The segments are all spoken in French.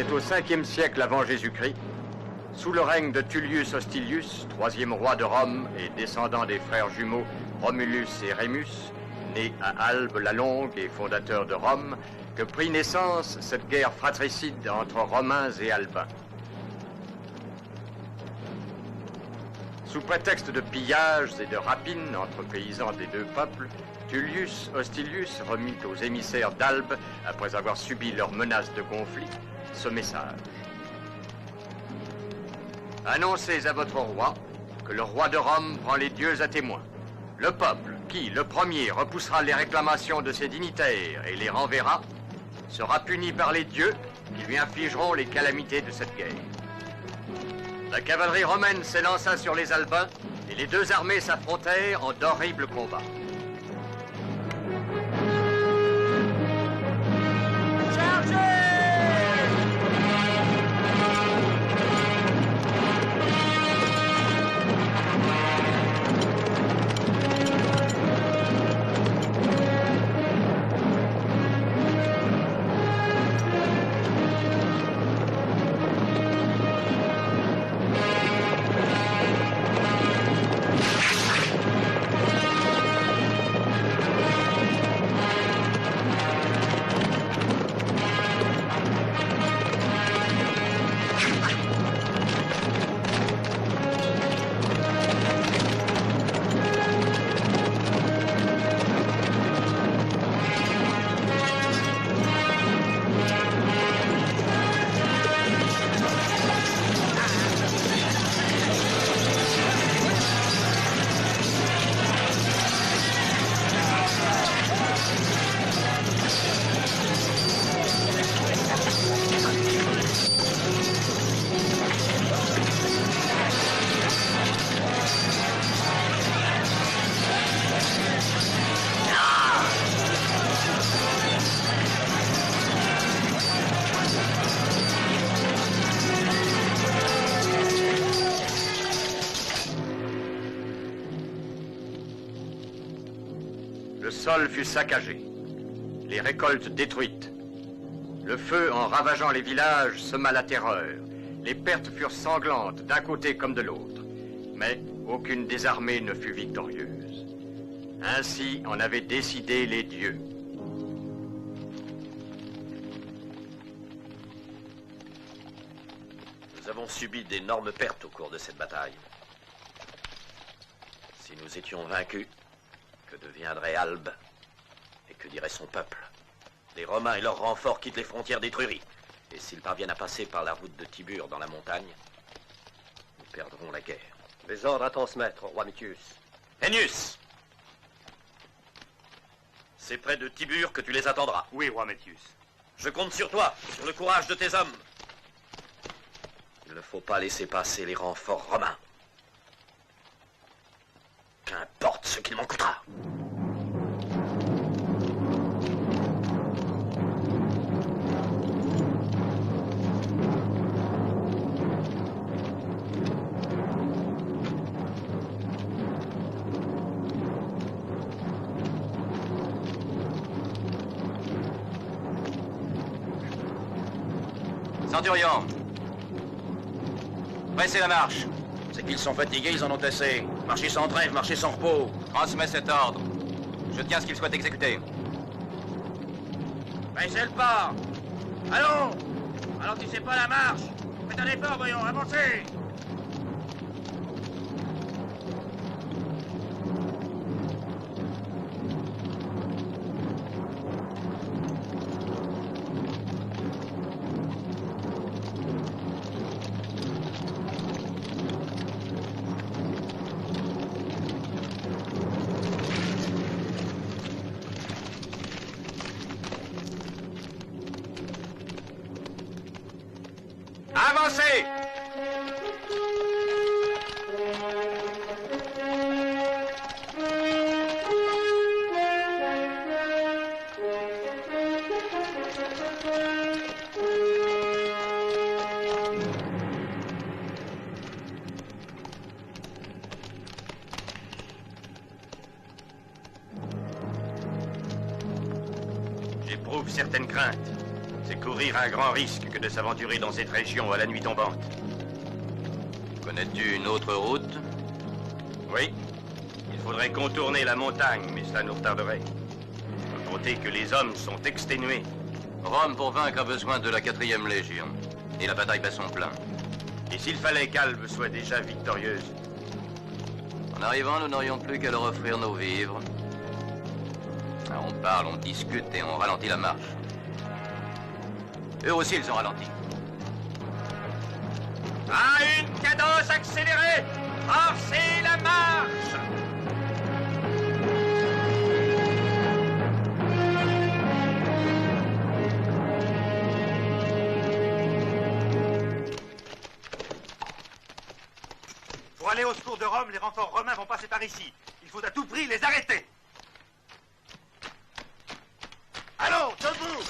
C'est au 5e siècle avant Jésus-Christ, sous le règne de Tullius Hostilius, troisième roi de Rome et descendant des frères jumeaux Romulus et Rémus, né à Albe la Longue et fondateur de Rome, que prit naissance cette guerre fratricide entre Romains et Albains. Sous prétexte de pillages et de rapines entre paysans des deux peuples, Tullius Hostilius remit aux émissaires d'Albe, après avoir subi leurs menaces de conflit, ce message. Annoncez à votre roi que le roi de Rome prend les dieux à témoin. Le peuple, qui, le premier, repoussera les réclamations de ses dignitaires et les renverra, sera puni par les dieux qui lui infligeront les calamités de cette guerre. La cavalerie romaine s'élança sur les Albains et les deux armées s'affrontèrent en d'horribles combats. Le sol fut saccagé, les récoltes détruites. Le feu, en ravageant les villages, sema la terreur. Les pertes furent sanglantes d'un côté comme de l'autre. Mais aucune des armées ne fut victorieuse. Ainsi en avaient décidé les dieux. Nous avons subi d'énormes pertes au cours de cette bataille. Si nous étions vaincus, que deviendrait Albe et que dirait son peuple? Les Romains et leurs renforts quittent les frontières d'Étrurie. Et s'ils parviennent à passer par la route de Tibur dans la montagne, nous perdrons la guerre. Les ordres à transmettre, roi Mitius. Ennius! C'est près de Tibur que tu les attendras. Oui, roi Mitius. Je compte sur toi, sur le courage de tes hommes. Il ne faut pas laisser passer les renforts romains. Qu'importe ce qu'il m'en coûtera. Centurion, pressez la marche. C'est qu'ils sont fatigués, ils en ont assez. Marcher sans trêve, marcher sans repos. Transmets cet ordre. Je tiens à ce qu'il soit exécuté. Baissez le pas. Allons. Ralentissez pas la marche. Faites un effort, voyons, avancez. Avancez! J'éprouve certaines craintes. c'est courir un grand risque que de s'aventurer dans cette région à la nuit tombante. Connais-tu une autre route? Oui. Il faudrait contourner la montagne, mais cela nous retarderait. Faut compter que les hommes sont exténués. Rome, pour vaincre, a besoin de la 4e Légion. Et la bataille bat son plein. Et s'il fallait qu'Albe soit déjà victorieuse? En arrivant, nous n'aurions plus qu'à leur offrir nos vivres. Alors on parle, on discute et on ralentit la marche. Eux aussi, ils ont ralenti. À une cadence accélérée! Forcez la marche! Pour aller au secours de Rome, les renforts romains vont passer par ici. Il faut à tout prix les arrêter. Allons, debout!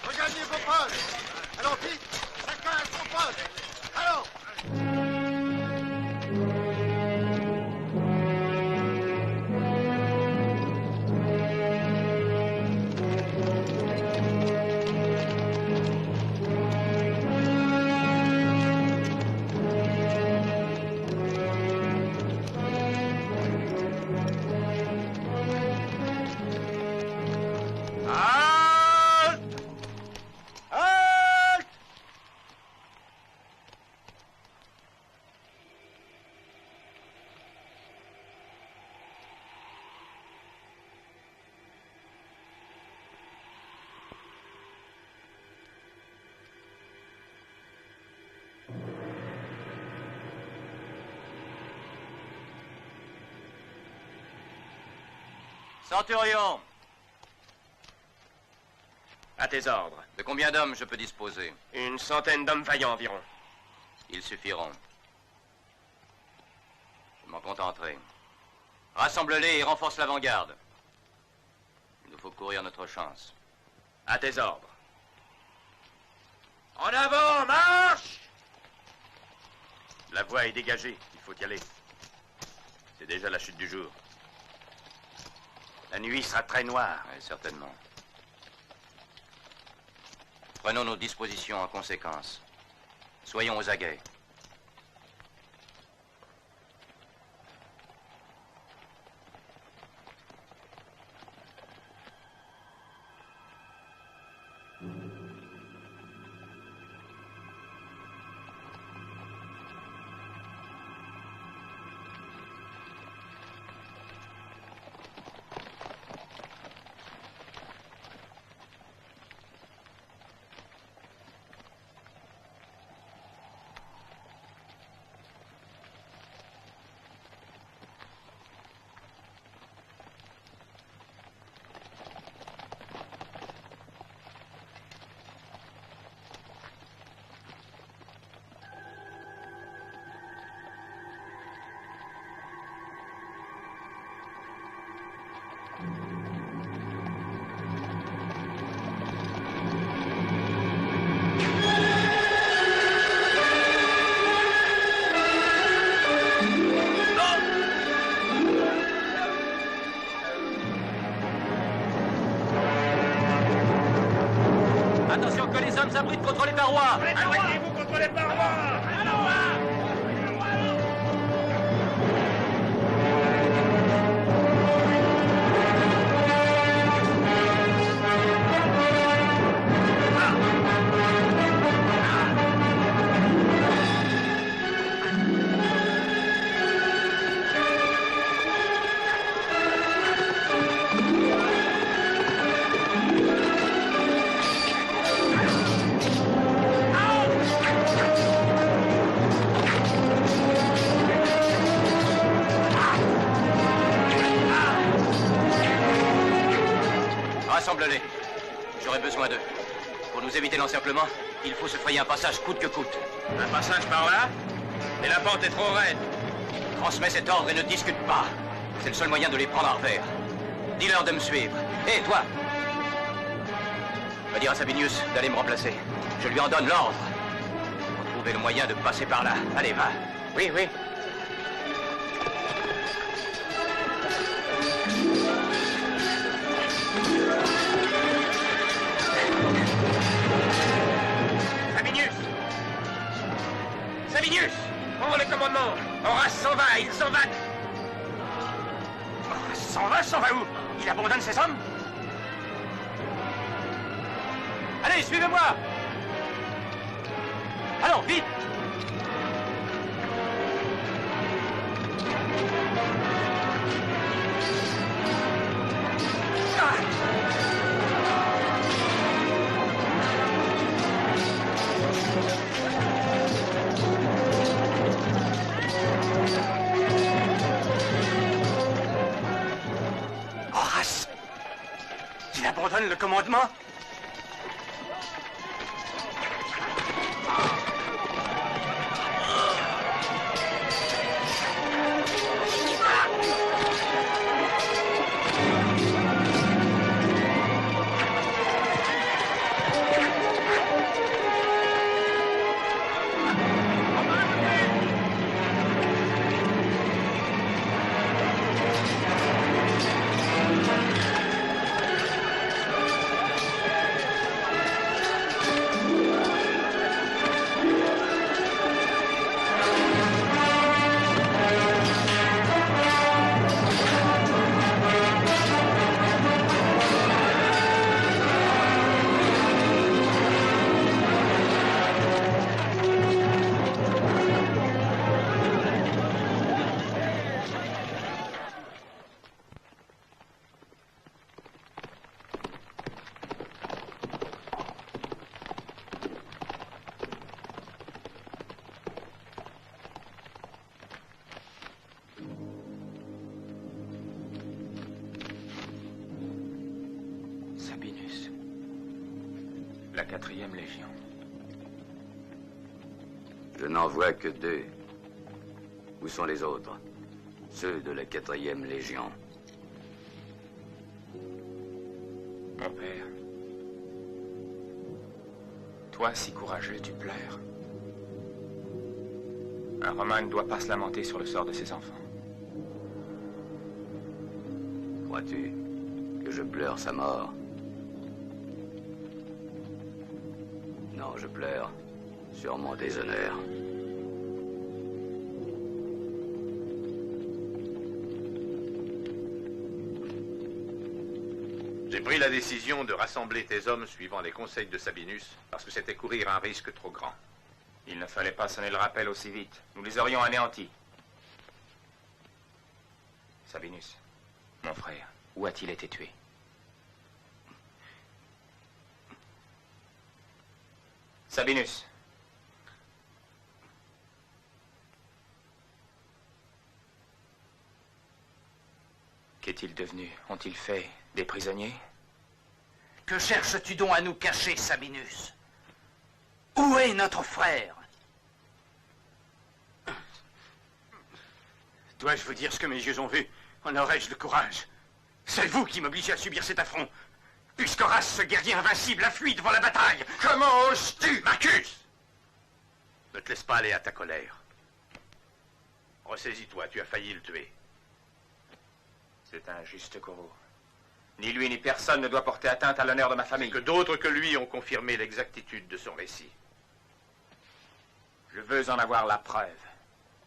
Regagnez vos postes! Allons vite! Chacun à son poste! Allons! Centurion! À tes ordres. De combien d'hommes je peux disposer? Une centaine d'hommes vaillants environ. Ils suffiront. Je m'en contenterai. Rassemble-les et renforce l'avant-garde. Il nous faut courir notre chance. À tes ordres. En avant, marche! La voie est dégagée, il faut y aller. C'est déjà la chute du jour. La nuit sera très noire. Oui, certainement. Prenons nos dispositions en conséquence. Soyons aux aguets. Attention que les hommes s'abritent contre les parois! Abritez-vous contre les parois! Rassemble-les. J'aurai besoin d'eux. Pour nous éviter l'encerclement, il faut se frayer un passage coûte que coûte. Un passage par là? Mais la pente est trop raide. Transmets cet ordre et ne discute pas. C'est le seul moyen de les prendre à revers. Dis-leur de me suivre. Hé, toi! Va dire à Sabinius d'aller me remplacer. Je lui en donne l'ordre. Faut trouver le moyen de passer par là. Allez, va. Oui, oui. Sabinius, prends le commandement. Horace s'en va, il s'en va. Horace s'en va où? Il abandonne ses hommes? Allez, suivez-moi. Allons, vite. Horace, il abandonne le commandement? Sabinus. La 4e Légion. Je n'en vois que 2. Où sont les autres? Ceux de la 4e Légion. Mon père. Toi, si courageux, tu pleures. Un Romain ne doit pas se lamenter sur le sort de ses enfants. Crois-tu que je pleure sa mort? Non, je pleure sur mon déshonneur. J'ai pris la décision de rassembler tes hommes suivant les conseils de Sabinus, parce que c'était courir un risque trop grand. Il ne fallait pas sonner le rappel aussi vite. Nous les aurions anéantis. Sabinus, mon frère, où a-t-il été tué? Sabinus. Qu'est-il devenu? Ont-ils fait des prisonniers? Que cherches-tu donc à nous cacher, Sabinus? Où est notre frère? Dois-je vous dire ce que mes yeux ont vu? En aurais-je le courage? C'est vous qui m'obligez à subir cet affront. Puisqu'Horace, ce guerrier invincible, a fui devant la bataille. Comment oses-tu? Marcus! Ne te laisse pas aller à ta colère. Ressaisis-toi, tu as failli le tuer. C'est injuste, Corot. Ni lui ni personne ne doit porter atteinte à l'honneur de ma famille. Que d'autres que lui ont confirmé l'exactitude de son récit. Je veux en avoir la preuve.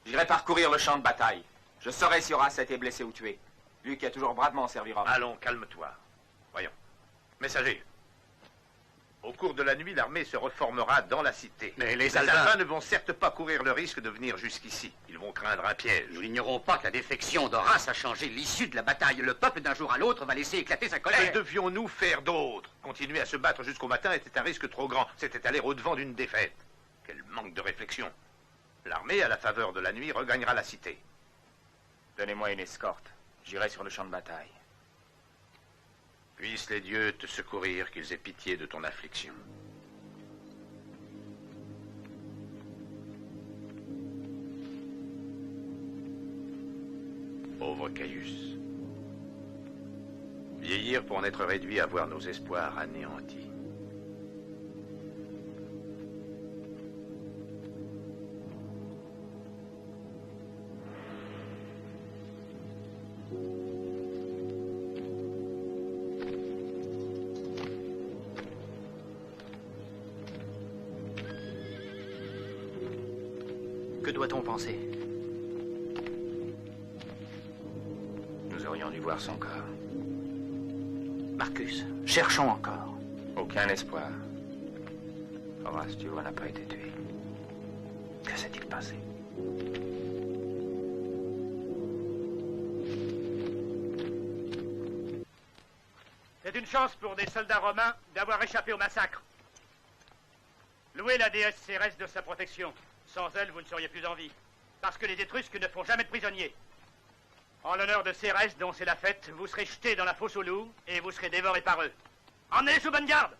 J'irai parcourir le champ de bataille. Je saurai si Horace a été blessé ou tué. Lui qui a toujours bravement servi Rome. Allons, calme-toi. Voyons. Messager. Au cours de la nuit, l'armée se reformera dans la cité. Mais les Albains Albains ne vont certes pas courir le risque de venir jusqu'ici. Ils vont craindre un piège. Nous n'ignorons pas que la défection d'Horace a changé l'issue de la bataille. Le peuple, d'un jour à l'autre, va laisser éclater sa colère. Que devions-nous faire d'autre? Continuer à se battre jusqu'au matin était un risque trop grand. C'était aller au-devant d'une défaite. Quel manque de réflexion. L'armée, à la faveur de la nuit, regagnera la cité. Donnez-moi une escorte. J'irai sur le champ de bataille. Puissent les dieux te secourir, qu'ils aient pitié de ton affliction. Pauvre Caius. Vieillir pour en être réduit à voir nos espoirs anéantis. doit-on penser? Nous aurions dû voir son corps. Marcus, cherchons encore. Aucun espoir. Horace Dubois n'a pas été tué. Que s'est-il passé? C'est une chance pour des soldats romains d'avoir échappé au massacre. Louez la déesse Cérès de sa protection. Sans elle, vous ne seriez plus en vie. Parce que les Étrusques ne font jamais de prisonniers. En l'honneur de Cérès, dont c'est la fête, vous serez jetés dans la fosse aux loups et vous serez dévorés par eux. Emmenez sous bonne garde!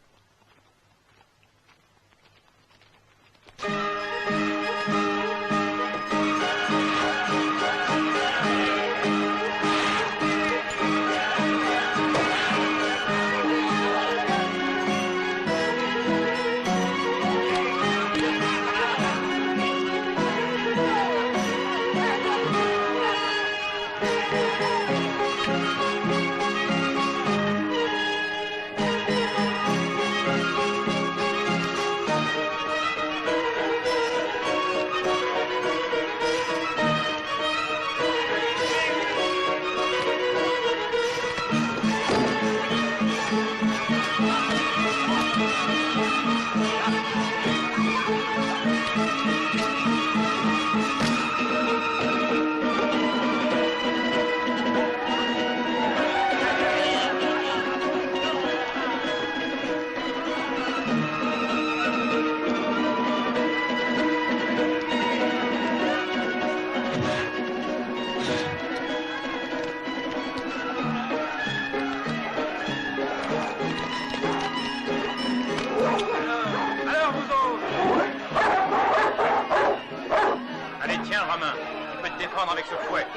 Avec ce fouet.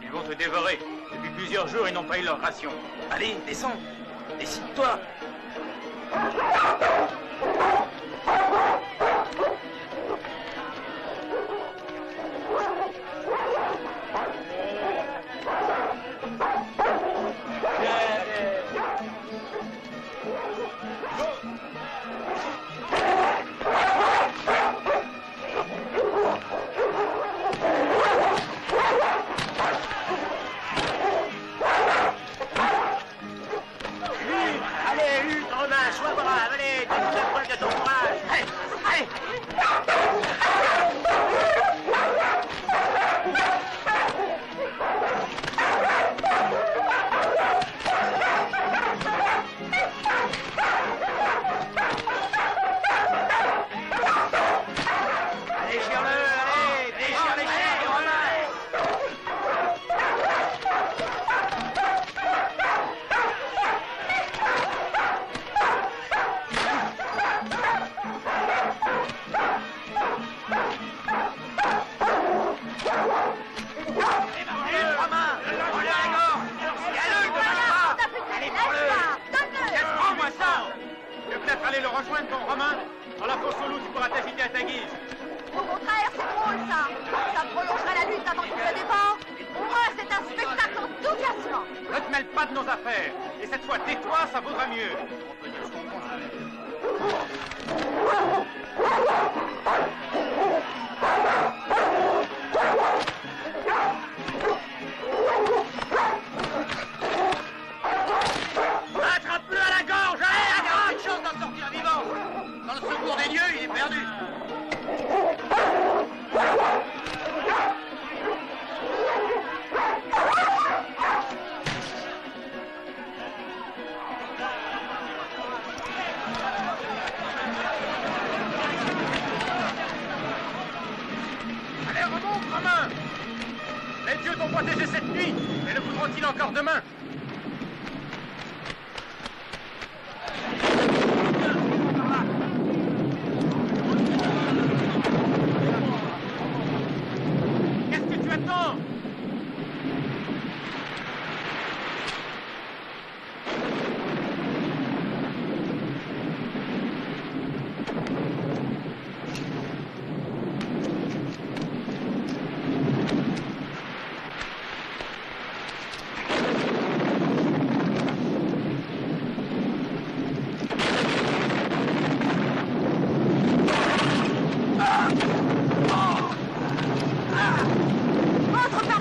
Ils vont te dévorer. Depuis plusieurs jours, ils n'ont pas eu leur ration. Allez, descends. Décide-toi.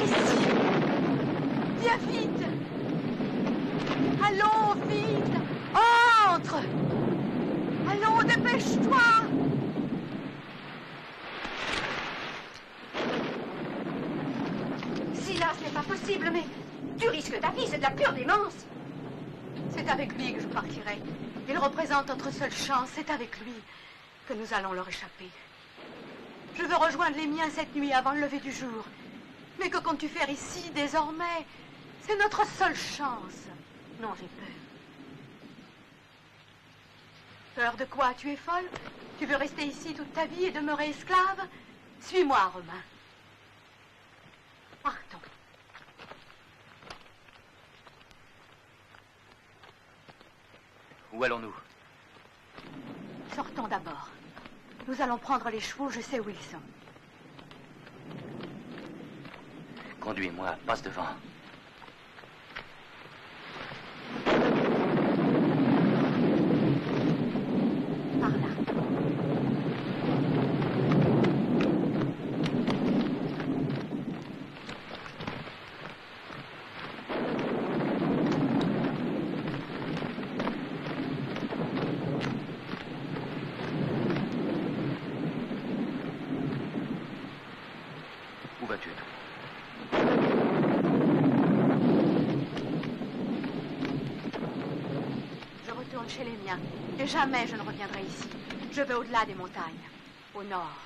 par ici. Viens vite. Allons, vite. Entre. Allons, dépêche-toi. Silas, ce n'est pas possible, mais tu risques ta vie, c'est de la pure démence. C'est avec lui que je partirai. Il représente notre seule chance, c'est avec lui que nous allons leur échapper. Je veux rejoindre les miens cette nuit avant le lever du jour. Mais que comptes-tu faire ici, désormais? C'est notre seule chance. Non, j'ai peur. Peur de quoi? Tu es folle? Tu veux rester ici toute ta vie et demeurer esclave? Suis-moi, Romain. Partons. Où allons-nous? Sortons d'abord. Nous allons prendre les chevaux, je sais où ils sont. Conduis-moi, passe devant. Par là. Où vas-tu? Je retourne chez les miens. Et jamais je ne reviendrai ici. Je vais au-delà des montagnes. Au nord.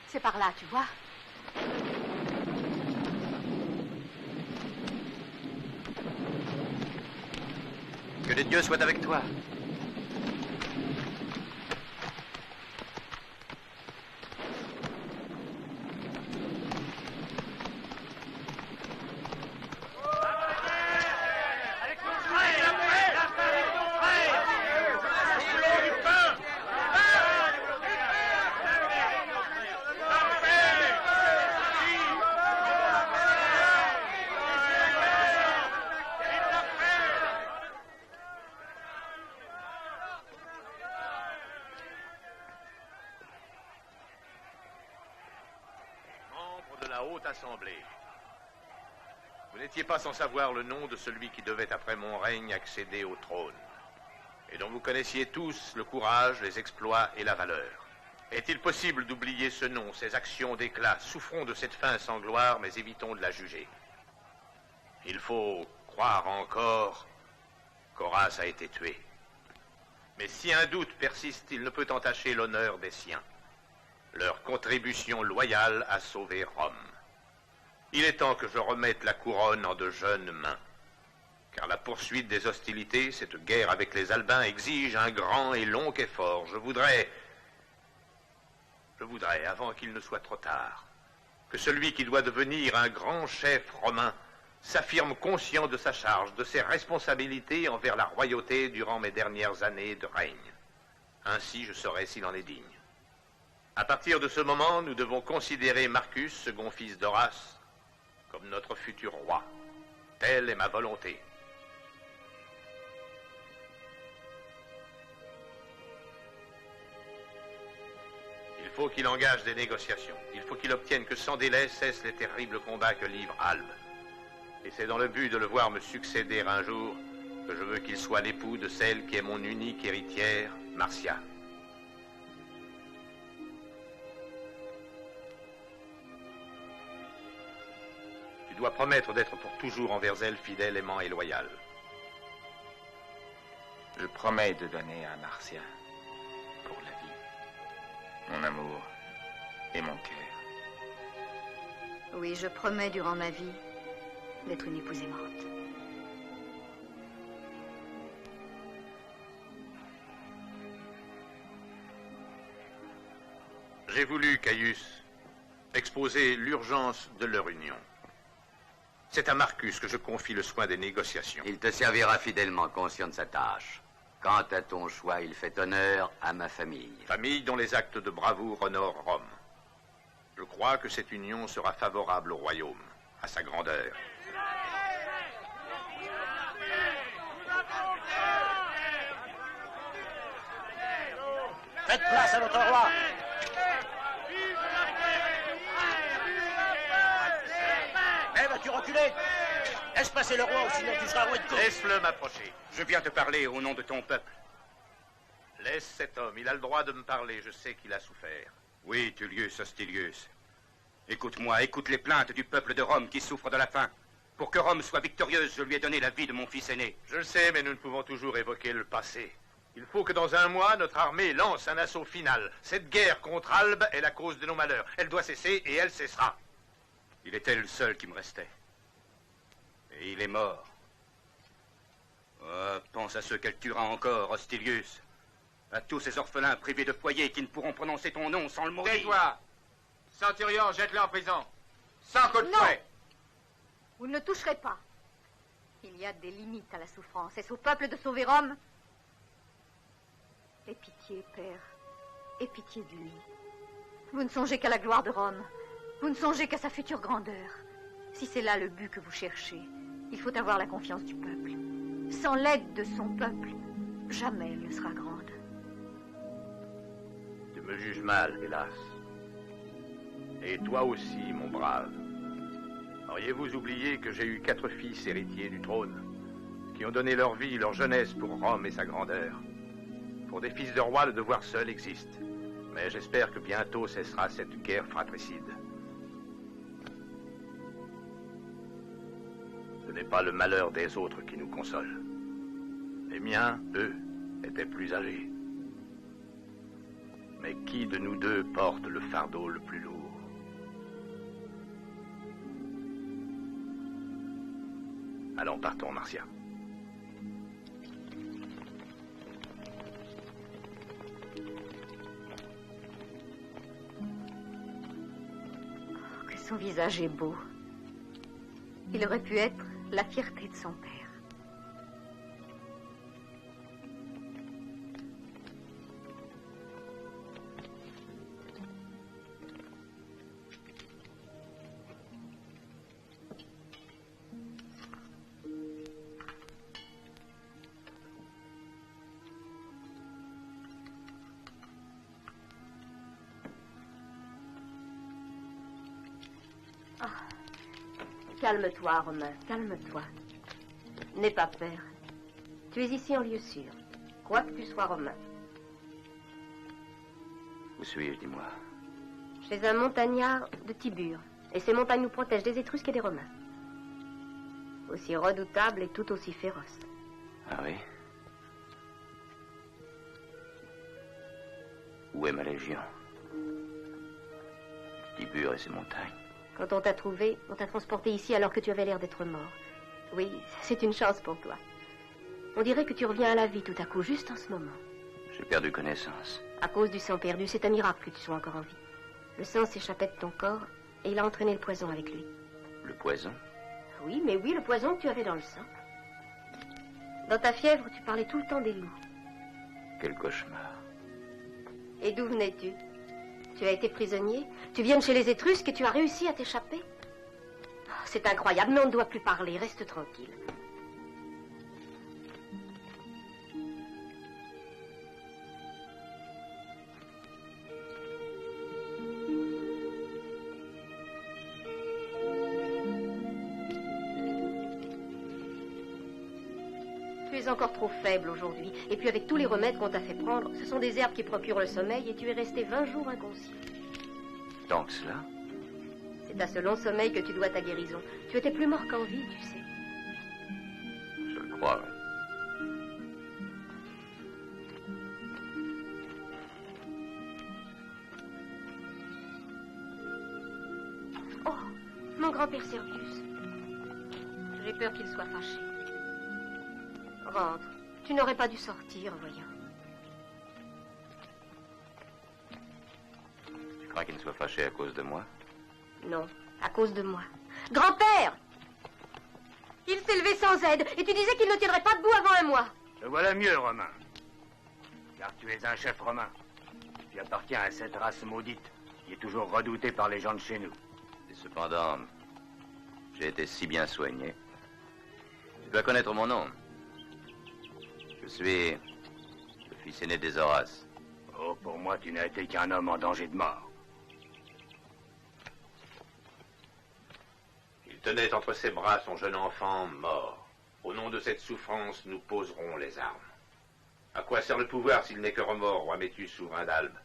C'est par là, tu vois. Que les dieux soient avec toi. Assemblée. Vous n'étiez pas sans savoir le nom de celui qui devait, après mon règne, accéder au trône, et dont vous connaissiez tous le courage, les exploits et la valeur. Est-il possible d'oublier ce nom, ces actions d'éclat? Souffrons de cette fin sans gloire, mais évitons de la juger. Il faut croire encore qu'Horace a été tué. Mais si un doute persiste, il ne peut entacher l'honneur des siens. Leur contribution loyale a sauvé Rome. Il est temps que je remette la couronne en de jeunes mains. Car la poursuite des hostilités, cette guerre avec les Albins, exige un grand et long effort. Je voudrais, avant qu'il ne soit trop tard, que celui qui doit devenir un grand chef romain s'affirme conscient de sa charge, de ses responsabilités envers la royauté durant mes dernières années de règne. Ainsi, je saurai s'il en est digne. À partir de ce moment, nous devons considérer Marcus, second fils d'Horace, comme notre futur roi. Telle est ma volonté. Il faut qu'il engage des négociations. Il faut qu'il obtienne que sans délai cessent les terribles combats que livre Albe. Et c'est dans le but de le voir me succéder un jour que je veux qu'il soit l'époux de celle qui est mon unique héritière, Marcia. Tu dois promettre d'être pour toujours envers elle fidèle, aimant et loyal. Je promets de donner à Marcia, pour la vie, mon amour et mon cœur. Oui, je promets durant ma vie d'être une épouse aimante. J'ai voulu, Caius, exposer l'urgence de leur union. C'est à Marcus que je confie le soin des négociations. Il te servira fidèlement, conscient de sa tâche. Quant à ton choix, il fait honneur à ma famille. Famille dont les actes de bravoure honorent Rome. Je crois que cette union sera favorable au royaume, à sa grandeur. Faites place à notre roi. Eh, vas-tu reculer? Laisse passer le roi, ou sinon tu seras roué de coups. Laisse-le m'approcher. Je viens te parler au nom de ton peuple. Laisse cet homme, il a le droit de me parler, je sais qu'il a souffert. Oui, Tullius Hostilius. Écoute-moi, écoute les plaintes du peuple de Rome qui souffre de la faim. Pour que Rome soit victorieuse, je lui ai donné la vie de mon fils aîné. Je le sais, mais nous ne pouvons toujours évoquer le passé. Il faut que dans un mois, notre armée lance un assaut final. Cette guerre contre Albe est la cause de nos malheurs. Elle doit cesser et elle cessera. Il était le seul qui me restait. Et il est mort. Oh, pense à ceux qu'elle tuera encore, Hostilius. À tous ces orphelins privés de foyer qui ne pourront prononcer ton nom sans le maudire. Tais-toi! Centurion, jette-le en prison. Sans coup de fouet. Vous ne le toucherez pas. Il y a des limites à la souffrance. Est-ce au peuple de sauver Rome? Aie pitié, père. Aie pitié de lui. Vous ne songez qu'à la gloire de Rome. Vous ne songez qu'à sa future grandeur. Si c'est là le but que vous cherchez, il faut avoir la confiance du peuple. Sans l'aide de son peuple, jamais elle ne sera grande. Tu me juges mal, hélas. Et toi aussi, mon brave. Auriez-vous oublié que j'ai eu 4 fils héritiers du trône, qui ont donné leur vie, leur jeunesse pour Rome et sa grandeur? Pour des fils de roi, le devoir seul existe. Mais j'espère que bientôt cessera cette guerre fratricide. Ce n'est pas le malheur des autres qui nous console. Les miens, eux, étaient plus âgés. Mais qui de nous deux porte le fardeau le plus lourd? Allons, partons, Marcia. Oh, que son visage est beau. Il aurait pu être la fierté de son père. Calme-toi, Romain, calme-toi. N'aie pas peur. Tu es ici en lieu sûr, quoi que tu sois romain. Où suis-je, dis-moi? Chez un montagnard de Tibur, et ces montagnes nous protègent des Étrusques et des Romains. Aussi redoutables et tout aussi féroces. Ah oui? Où est ma légion? Tibur et ses montagnes. Quand on t'a trouvé, on t'a transporté ici alors que tu avais l'air d'être mort. Oui, c'est une chance pour toi. On dirait que tu reviens à la vie tout à coup, juste en ce moment. J'ai perdu connaissance. À cause du sang perdu, c'est un miracle que tu sois encore en vie. Le sang s'échappait de ton corps et il a entraîné le poison avec lui. Le poison? Oui, mais oui, le poison que tu avais dans le sang. Dans ta fièvre, tu parlais tout le temps des loups. Quel cauchemar. Et d'où venais-tu? Tu as été prisonnier, tu viens de chez les Étrusques et tu as réussi à t'échapper? Oh, c'est incroyable, mais on ne doit plus parler, reste tranquille. Tu es encore trop faible aujourd'hui. Et puis avec tous les remèdes qu'on t'a fait prendre, ce sont des herbes qui procurent le sommeil et tu es resté 20 jours inconscient. Tant que cela? C'est à ce long sommeil que tu dois ta guérison. Tu étais plus mort qu'en vie, tu sais. Je le crois. Oh, mon grand-père Servius. J'ai peur qu'il soit fâché. Rentre. Tu n'aurais pas dû sortir, voyons. Tu crois qu'il ne soit fâché à cause de moi? Non, à cause de moi. Grand-père! Il s'est levé sans aide, et tu disais qu'il ne tiendrait pas debout avant un mois. Te voilà mieux, Romain. Car tu es un chef romain. Tu appartiens à cette race maudite, qui est toujours redoutée par les gens de chez nous. Et cependant, j'ai été si bien soigné. Tu dois connaître mon nom. Je suis le fils aîné des Horaces. Oh, pour moi, tu n'as été qu'un homme en danger de mort. Il te tenait entre ses bras son jeune enfant mort. Au nom de cette souffrance, nous poserons les armes. À quoi sert le pouvoir s'il n'est que remords, roi Métus, souverain d'Albe?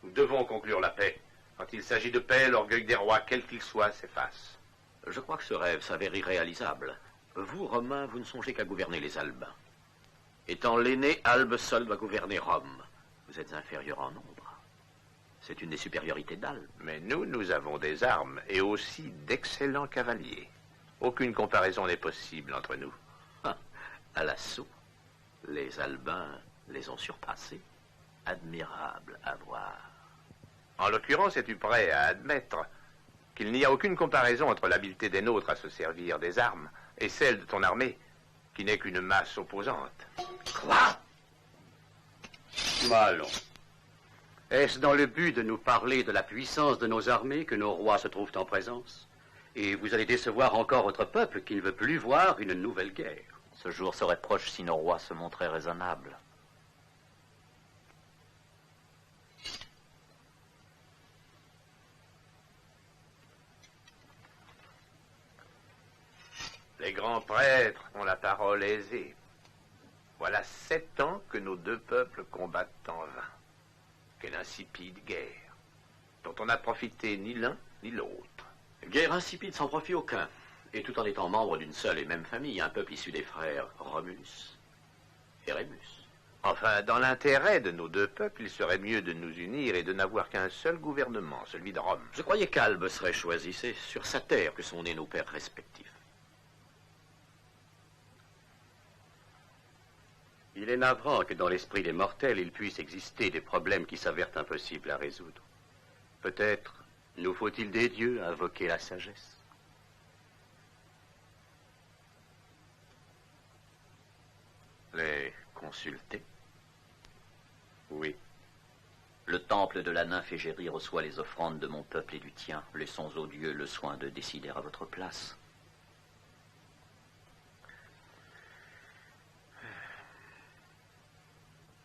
Nous devons conclure la paix. Quand il s'agit de paix, l'orgueil des rois, quel qu'il soit, s'efface. Je crois que ce rêve s'avère irréalisable. Vous, Romains, vous ne songez qu'à gouverner les Albains. Étant l'aîné, Albe seul doit gouverner Rome. Vous êtes inférieur en nombre. C'est une des supériorités d'Albe. Mais nous avons des armes et aussi d'excellents cavaliers. Aucune comparaison n'est possible entre nous. À l'assaut, les Albains les ont surpassés. Admirable à voir. En l'occurrence, es-tu prêt à admettre qu'il n'y a aucune comparaison entre l'habileté des nôtres à se servir des armes et celle de ton armée, qui n'est qu'une masse opposante? Quoi? Allons. Est-ce dans le but de nous parler de la puissance de nos armées que nos rois se trouvent en présence? Et vous allez décevoir encore votre peuple qui ne veut plus voir une nouvelle guerre. Ce jour serait proche si nos rois se montraient raisonnables. Les grands prêtres ont la parole aisée. Voilà 7 ans que nos deux peuples combattent en vain. Quelle insipide guerre, dont on n'a profité ni l'un ni l'autre. Guerre insipide sans profit aucun. Et tout en étant membre d'une seule et même famille, un peuple issu des frères Romulus et Rémus. Enfin, dans l'intérêt de nos deux peuples, il serait mieux de nous unir et de n'avoir qu'un seul gouvernement, celui de Rome. Je croyais qu'Albe serait choisi. C'est sur sa terre que sont nés nos pères respectifs. Il est navrant que dans l'esprit des mortels, il puisse exister des problèmes qui s'avèrent impossibles à résoudre. Peut-être nous faut-il des dieux à invoquer la sagesse. Les consulter? Oui. Le temple de la nymphe Égérie reçoit les offrandes de mon peuple et du tien. Laissons aux dieux le soin de décider à votre place.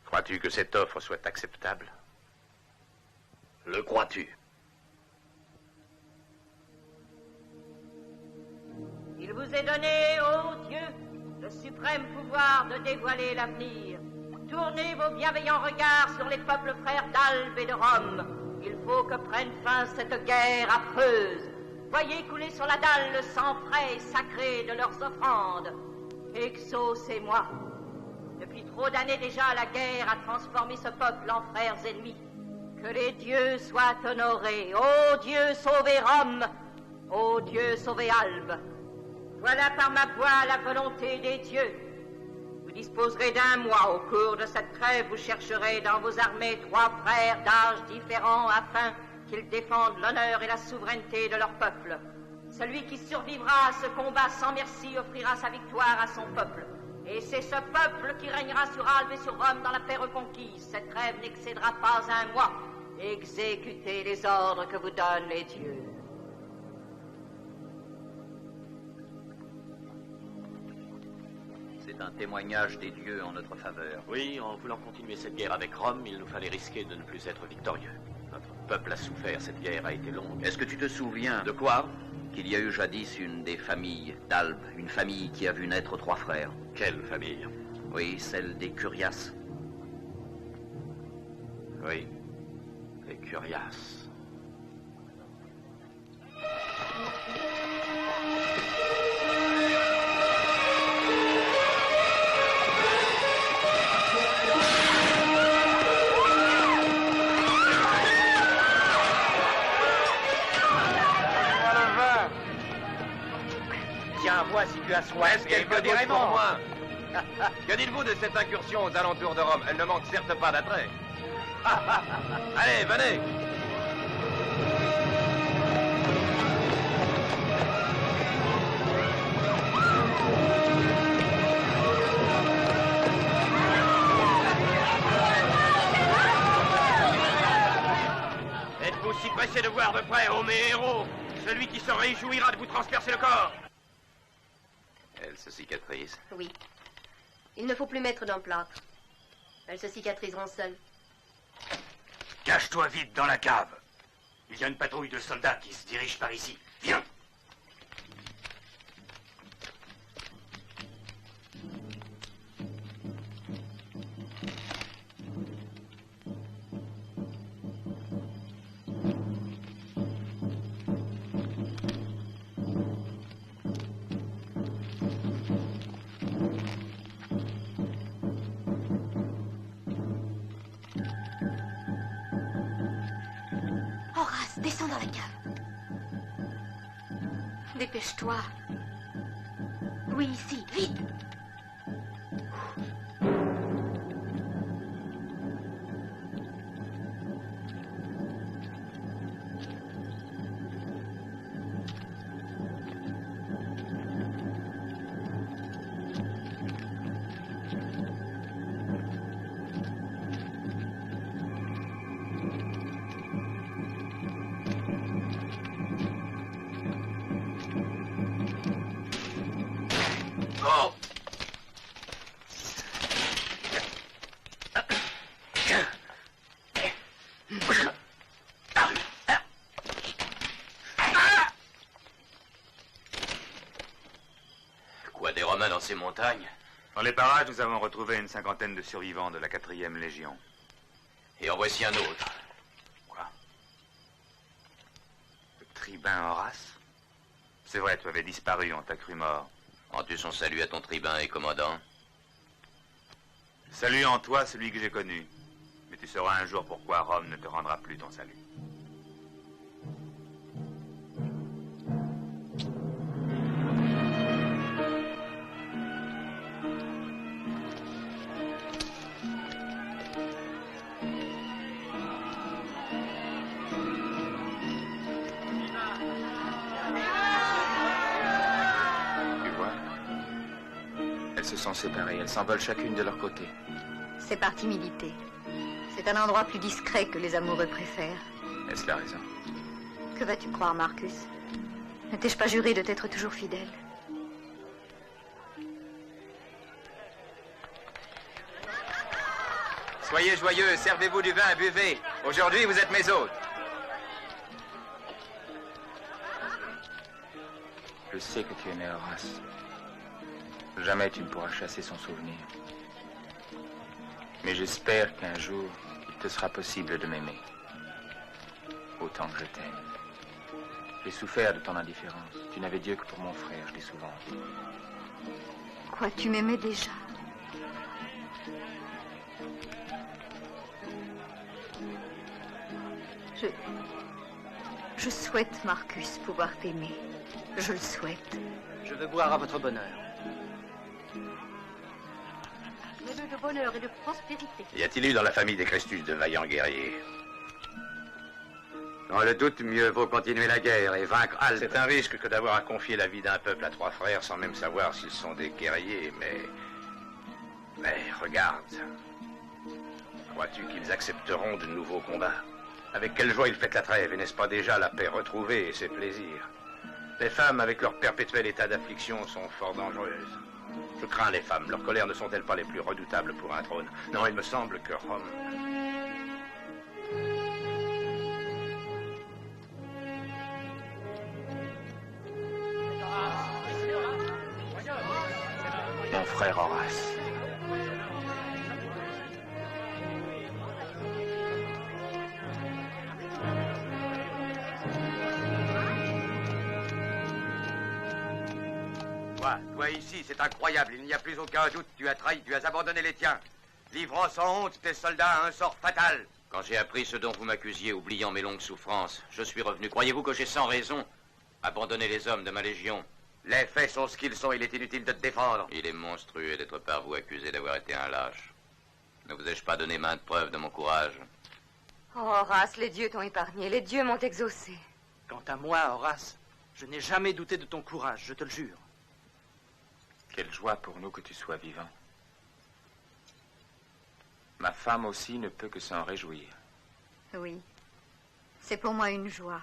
Crois-tu que cette offre soit acceptable? Le crois-tu? Il vous est donné, ô Dieu, le suprême pouvoir de dévoiler l'avenir. Tournez vos bienveillants regards sur les peuples frères d'Albe et de Rome. Il faut que prenne fin cette guerre affreuse. Voyez couler sur la dalle le sang frais et sacré de leurs offrandes. Exaucez-moi. Depuis trop d'années déjà, la guerre a transformé ce peuple en frères ennemis. Que les dieux soient honorés. Ô Dieu, sauvez Rome. Ô Dieu, sauvez Albe. Voilà par ma voix la volonté des dieux. Vous disposerez d'1 mois. Au cours de cette trêve, vous chercherez dans vos armées 3 frères d'âge différents afin qu'ils défendent l'honneur et la souveraineté de leur peuple. Celui qui survivra à ce combat sans merci offrira sa victoire à son peuple. Et c'est ce peuple qui régnera sur Albe et sur Rome dans la paix reconquise. Cette trêve n'excédera pas 1 mois. Exécutez les ordres que vous donnent les dieux. C'est un témoignage des dieux en notre faveur. Oui, en voulant continuer cette guerre avec Rome, il nous fallait risquer de ne plus être victorieux. Notre peuple a souffert, cette guerre a été longue. Est-ce que tu te souviens... De quoi? Qu'il y a eu jadis une des familles d'Albe, une famille qui a vu naître 3 frères. Quelle famille? Oui, celle des Curias. Oui, les Curias. Tiens-moi si tu as soif. Quelques dirait pour moi. Que dites-vous de cette incursion aux alentours de Rome? Elle ne manque certes pas d'attrait. Allez, venez. Êtes-vous si pressé de voir de près, ô mes héros, celui qui se réjouira de vous transpercer le corps? Elle se cicatrise. Oui. Il ne faut plus mettre d'emplâtre. Elles se cicatriseront seules. Cache-toi vite dans la cave. Il y a une patrouille de soldats qui se dirige par ici. Viens. Descends dans la cave. Dépêche-toi. Oui, ici, vite. Dans ces montagnes. Dans les parages, nous avons retrouvé une cinquantaine de survivants de la 4e Légion. Et en voici un autre. Quoi? Le tribun Horace? C'est vrai, tu avais disparu, on t'a cru mort. Rends-tu son salut à ton tribun et commandant? Salut en toi celui que j'ai connu. Mais tu sauras un jour pourquoi Rome ne te rendra plus ton salut. Se sont séparées, elles s'envolent chacune de leur côté. C'est parti militer. C'est un endroit plus discret que les amoureux préfèrent. Est-ce la raison? Que vas-tu croire, Marcus? Ne t'ai-je pas juré de t'être toujours fidèle? Soyez joyeux, servez-vous du vin, buvez. Aujourd'hui, vous êtes mes hôtes. Je sais que tu aimais Horace. Jamais tu ne pourras chasser son souvenir. Mais j'espère qu'un jour, il te sera possible de m'aimer. Autant que je t'aime. J'ai souffert de ton indifférence. Tu n'avais Dieu que pour mon frère, je l'ai souvent dit. Quoi, tu m'aimais déjà? Je souhaite, Marcus, pouvoir t'aimer. Je le souhaite. Je veux boire à votre bonheur. De bonheur et de prospérité. Y a-t-il eu dans la famille des Crestus de vaillants guerriers? Dans le doute, mieux vaut continuer la guerre et vaincre Albe. C'est un risque que d'avoir à confier la vie d'un peuple à 3 frères sans même savoir s'ils sont des guerriers, mais regarde. Crois-tu qu'ils accepteront de nouveaux combats? Avec quelle joie ils fêtent la trêve, et n'est-ce pas déjà la paix retrouvée et ses plaisirs? Les femmes, avec leur perpétuel état d'affliction, sont fort dangereuses. Je crains les femmes. Leurs colères ne sont-elles pas les plus redoutables pour un trône? Non, il me semble que Rome... Mon frère Horace. Toi ici, c'est incroyable, il n'y a plus aucun doute, tu as trahi, tu as abandonné les tiens, livrant sans honte tes soldats à un sort fatal. Quand j'ai appris ce dont vous m'accusiez, oubliant mes longues souffrances, je suis revenu. Croyez-vous que j'ai sans raison abandonné les hommes de ma légion? Les faits sont ce qu'ils sont, il est inutile de te défendre. Il est monstrueux d'être par vous accusé d'avoir été un lâche. Ne vous ai-je pas donné maintes preuves de mon courage? Oh, Horace, les dieux t'ont épargné, les dieux m'ont exaucé. Quant à moi, Horace, je n'ai jamais douté de ton courage, je te le jure. Quelle joie pour nous que tu sois vivant. Ma femme aussi ne peut que s'en réjouir. Oui, c'est pour moi une joie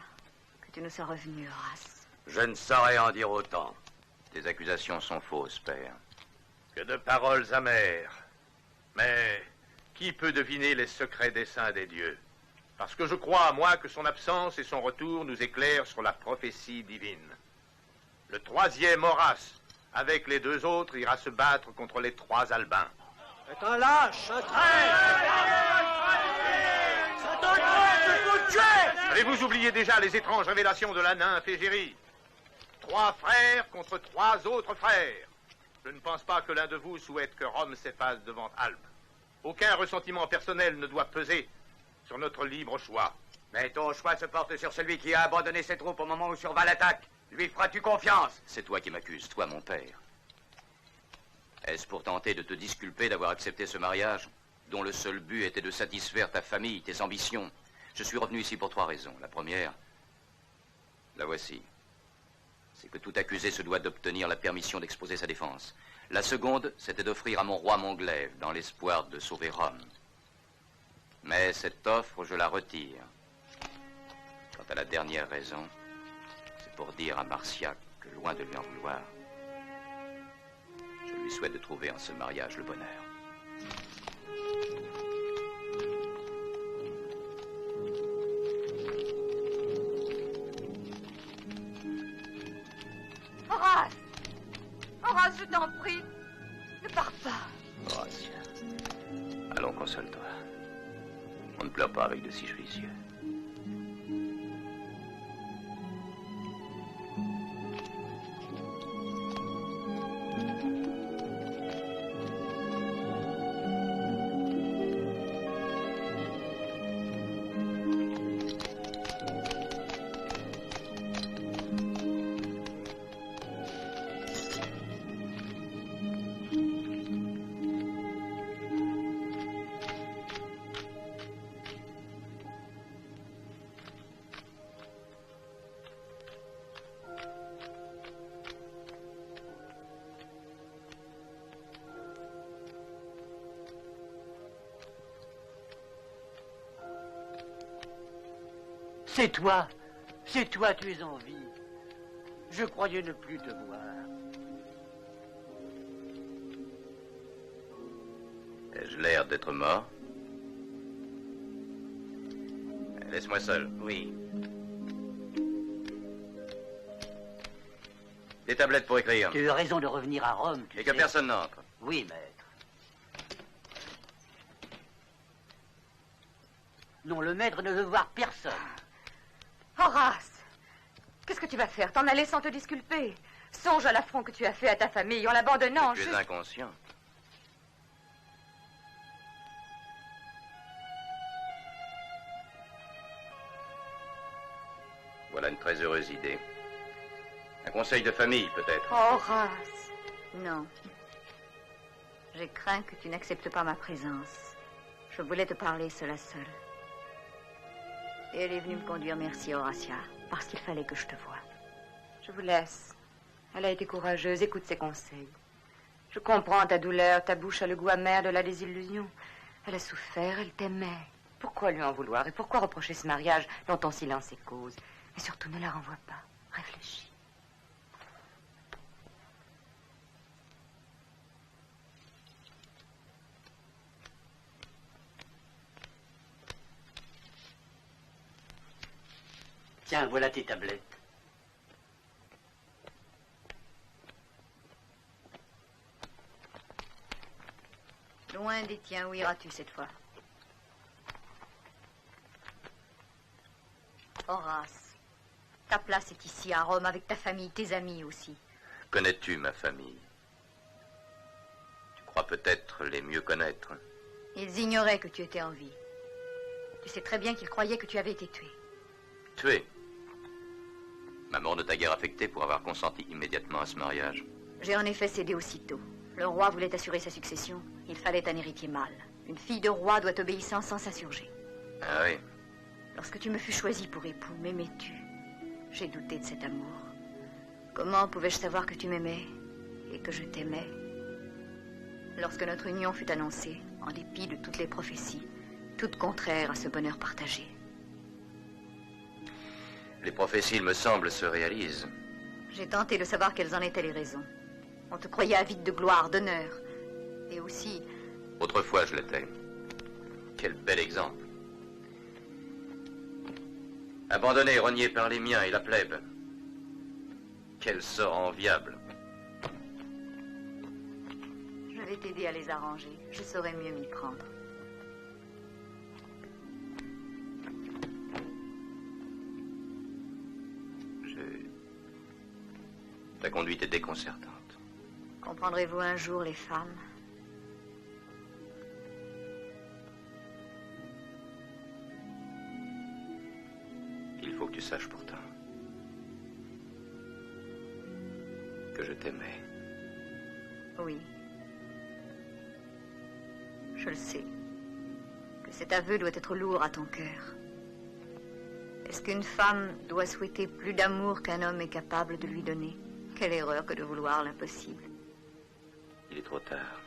que tu nous sois revenu, Horace. Je ne saurais en dire autant. Tes accusations sont fausses, père. Que de paroles amères. Mais qui peut deviner les secrets desseins des dieux? Parce que je crois, moi, que son absence et son retour nous éclairent sur la prophétie divine. Le 3e Horace, avec les 2 autres, ira se battre contre les 3 Albins. C'est un lâche, un traître! C'est un traître, il faut le tuer! Avez-vous oublié déjà les étranges révélations de la nymphe Égérie? 3 frères contre 3 autres frères. Je ne pense pas que l'un de vous souhaite que Rome s'efface devant Albe. Aucun ressentiment personnel ne doit peser sur notre libre choix. Mais ton choix se porte sur celui qui a abandonné ses troupes au moment où survint l'attaque. Lui feras-tu confiance? C'est toi qui m'accuses, toi mon père. Est-ce pour tenter de te disculper d'avoir accepté ce mariage, dont le seul but était de satisfaire ta famille, tes ambitions? Je suis revenu ici pour 3 raisons. La première, la voici. C'est que tout accusé se doit d'obtenir la permission d'exposer sa défense. La seconde, c'était d'offrir à mon roi mon glaive, dans l'espoir de sauver Rome. Mais cette offre, je la retire. Quant à la dernière raison, c'est pour dire à Marcia que, loin de lui en vouloir, je lui souhaite de trouver en ce mariage le bonheur. Horace! Horace, je t'en prie, ne pars pas. Horatia, allons, console-toi. On ne pleure pas avec de si jolis yeux. C'est toi, tu es en vie. Je croyais ne plus te voir. Ai-je l'air d'être mort? Laisse-moi seul. Oui. Des tablettes pour écrire. Tu as eu raison de revenir à Rome. Et que personne n'entre. Oui, maître. Non, le maître ne veut voir personne. Horace, qu'est-ce que tu vas faire? T'en aller sans te disculper? Songe à l'affront que tu as fait à ta famille en l'abandonnant. Tu es inconscient. Voilà une très heureuse idée. Un conseil de famille, peut-être. Horace. Non. J'ai craint que tu n'acceptes pas ma présence. Je voulais te parler seul à seul. Et elle est venue me conduire, merci Horatia, parce qu'il fallait que je te voie. Je vous laisse. Elle a été courageuse, écoute ses conseils. Je comprends ta douleur, ta bouche a le goût amer de la désillusion. Elle a souffert, elle t'aimait. Pourquoi lui en vouloir et pourquoi reprocher ce mariage dont ton silence est cause? Et surtout, ne la renvoie pas. Réfléchis. Tiens, voilà tes tablettes. Loin des tiens, où iras-tu cette fois? Horace, ta place est ici à Rome avec ta famille, tes amis aussi. Connais-tu ma famille? Tu crois peut-être les mieux connaître. Ils ignoraient que tu étais en vie. Tu sais très bien qu'ils croyaient que tu avais été tué. Tué? Ma mort ne t'a guère affecté pour avoir consenti immédiatement à ce mariage. J'ai en effet cédé aussitôt. Le roi voulait assurer sa succession. Il fallait un héritier mâle. Une fille de roi doit obéissance sans s'insurger. Ah oui? Lorsque tu me fus choisi pour époux, m'aimais-tu? J'ai douté de cet amour. Comment pouvais-je savoir que tu m'aimais et que je t'aimais? Lorsque notre union fut annoncée, en dépit de toutes les prophéties, toutes contraires à ce bonheur partagé. Les prophéties, il me semble, se réalisent. J'ai tenté de savoir quelles en étaient les raisons. On te croyait avide de gloire, d'honneur. Et aussi... Autrefois, je l'étais. Quel bel exemple. Abandonné et renié par les miens et la plèbe. Quel sort enviable. Je vais t'aider à les arranger. Je saurai mieux m'y prendre. Ta conduite est déconcertante. Comprendrez-vous un jour les femmes? saches pourtant que je t'aimais. Oui. Je le sais. Que cet aveu doit être lourd à ton cœur. Est-ce qu'une femme doit souhaiter plus d'amour qu'un homme est capable de lui donner? Quelle erreur que de vouloir l'impossible. Il est trop tard.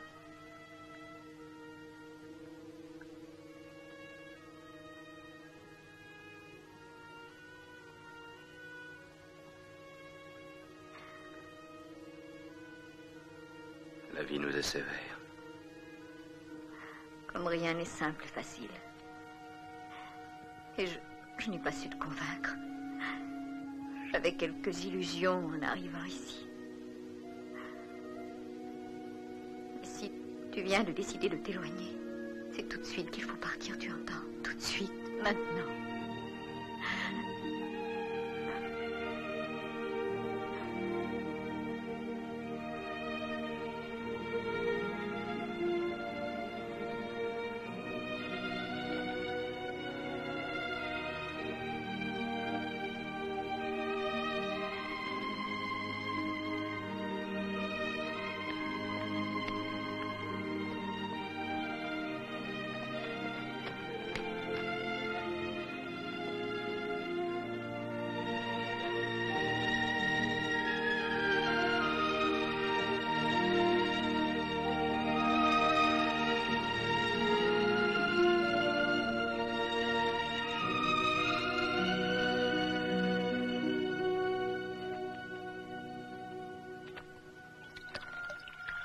La vie nous est sévère. Comme rien n'est simple et facile. Et je n'ai pas su te convaincre. J'avais quelques illusions en arrivant ici. Mais si tu viens de décider de t'éloigner, c'est tout de suite qu'il faut partir, tu entends? Tout de suite, maintenant.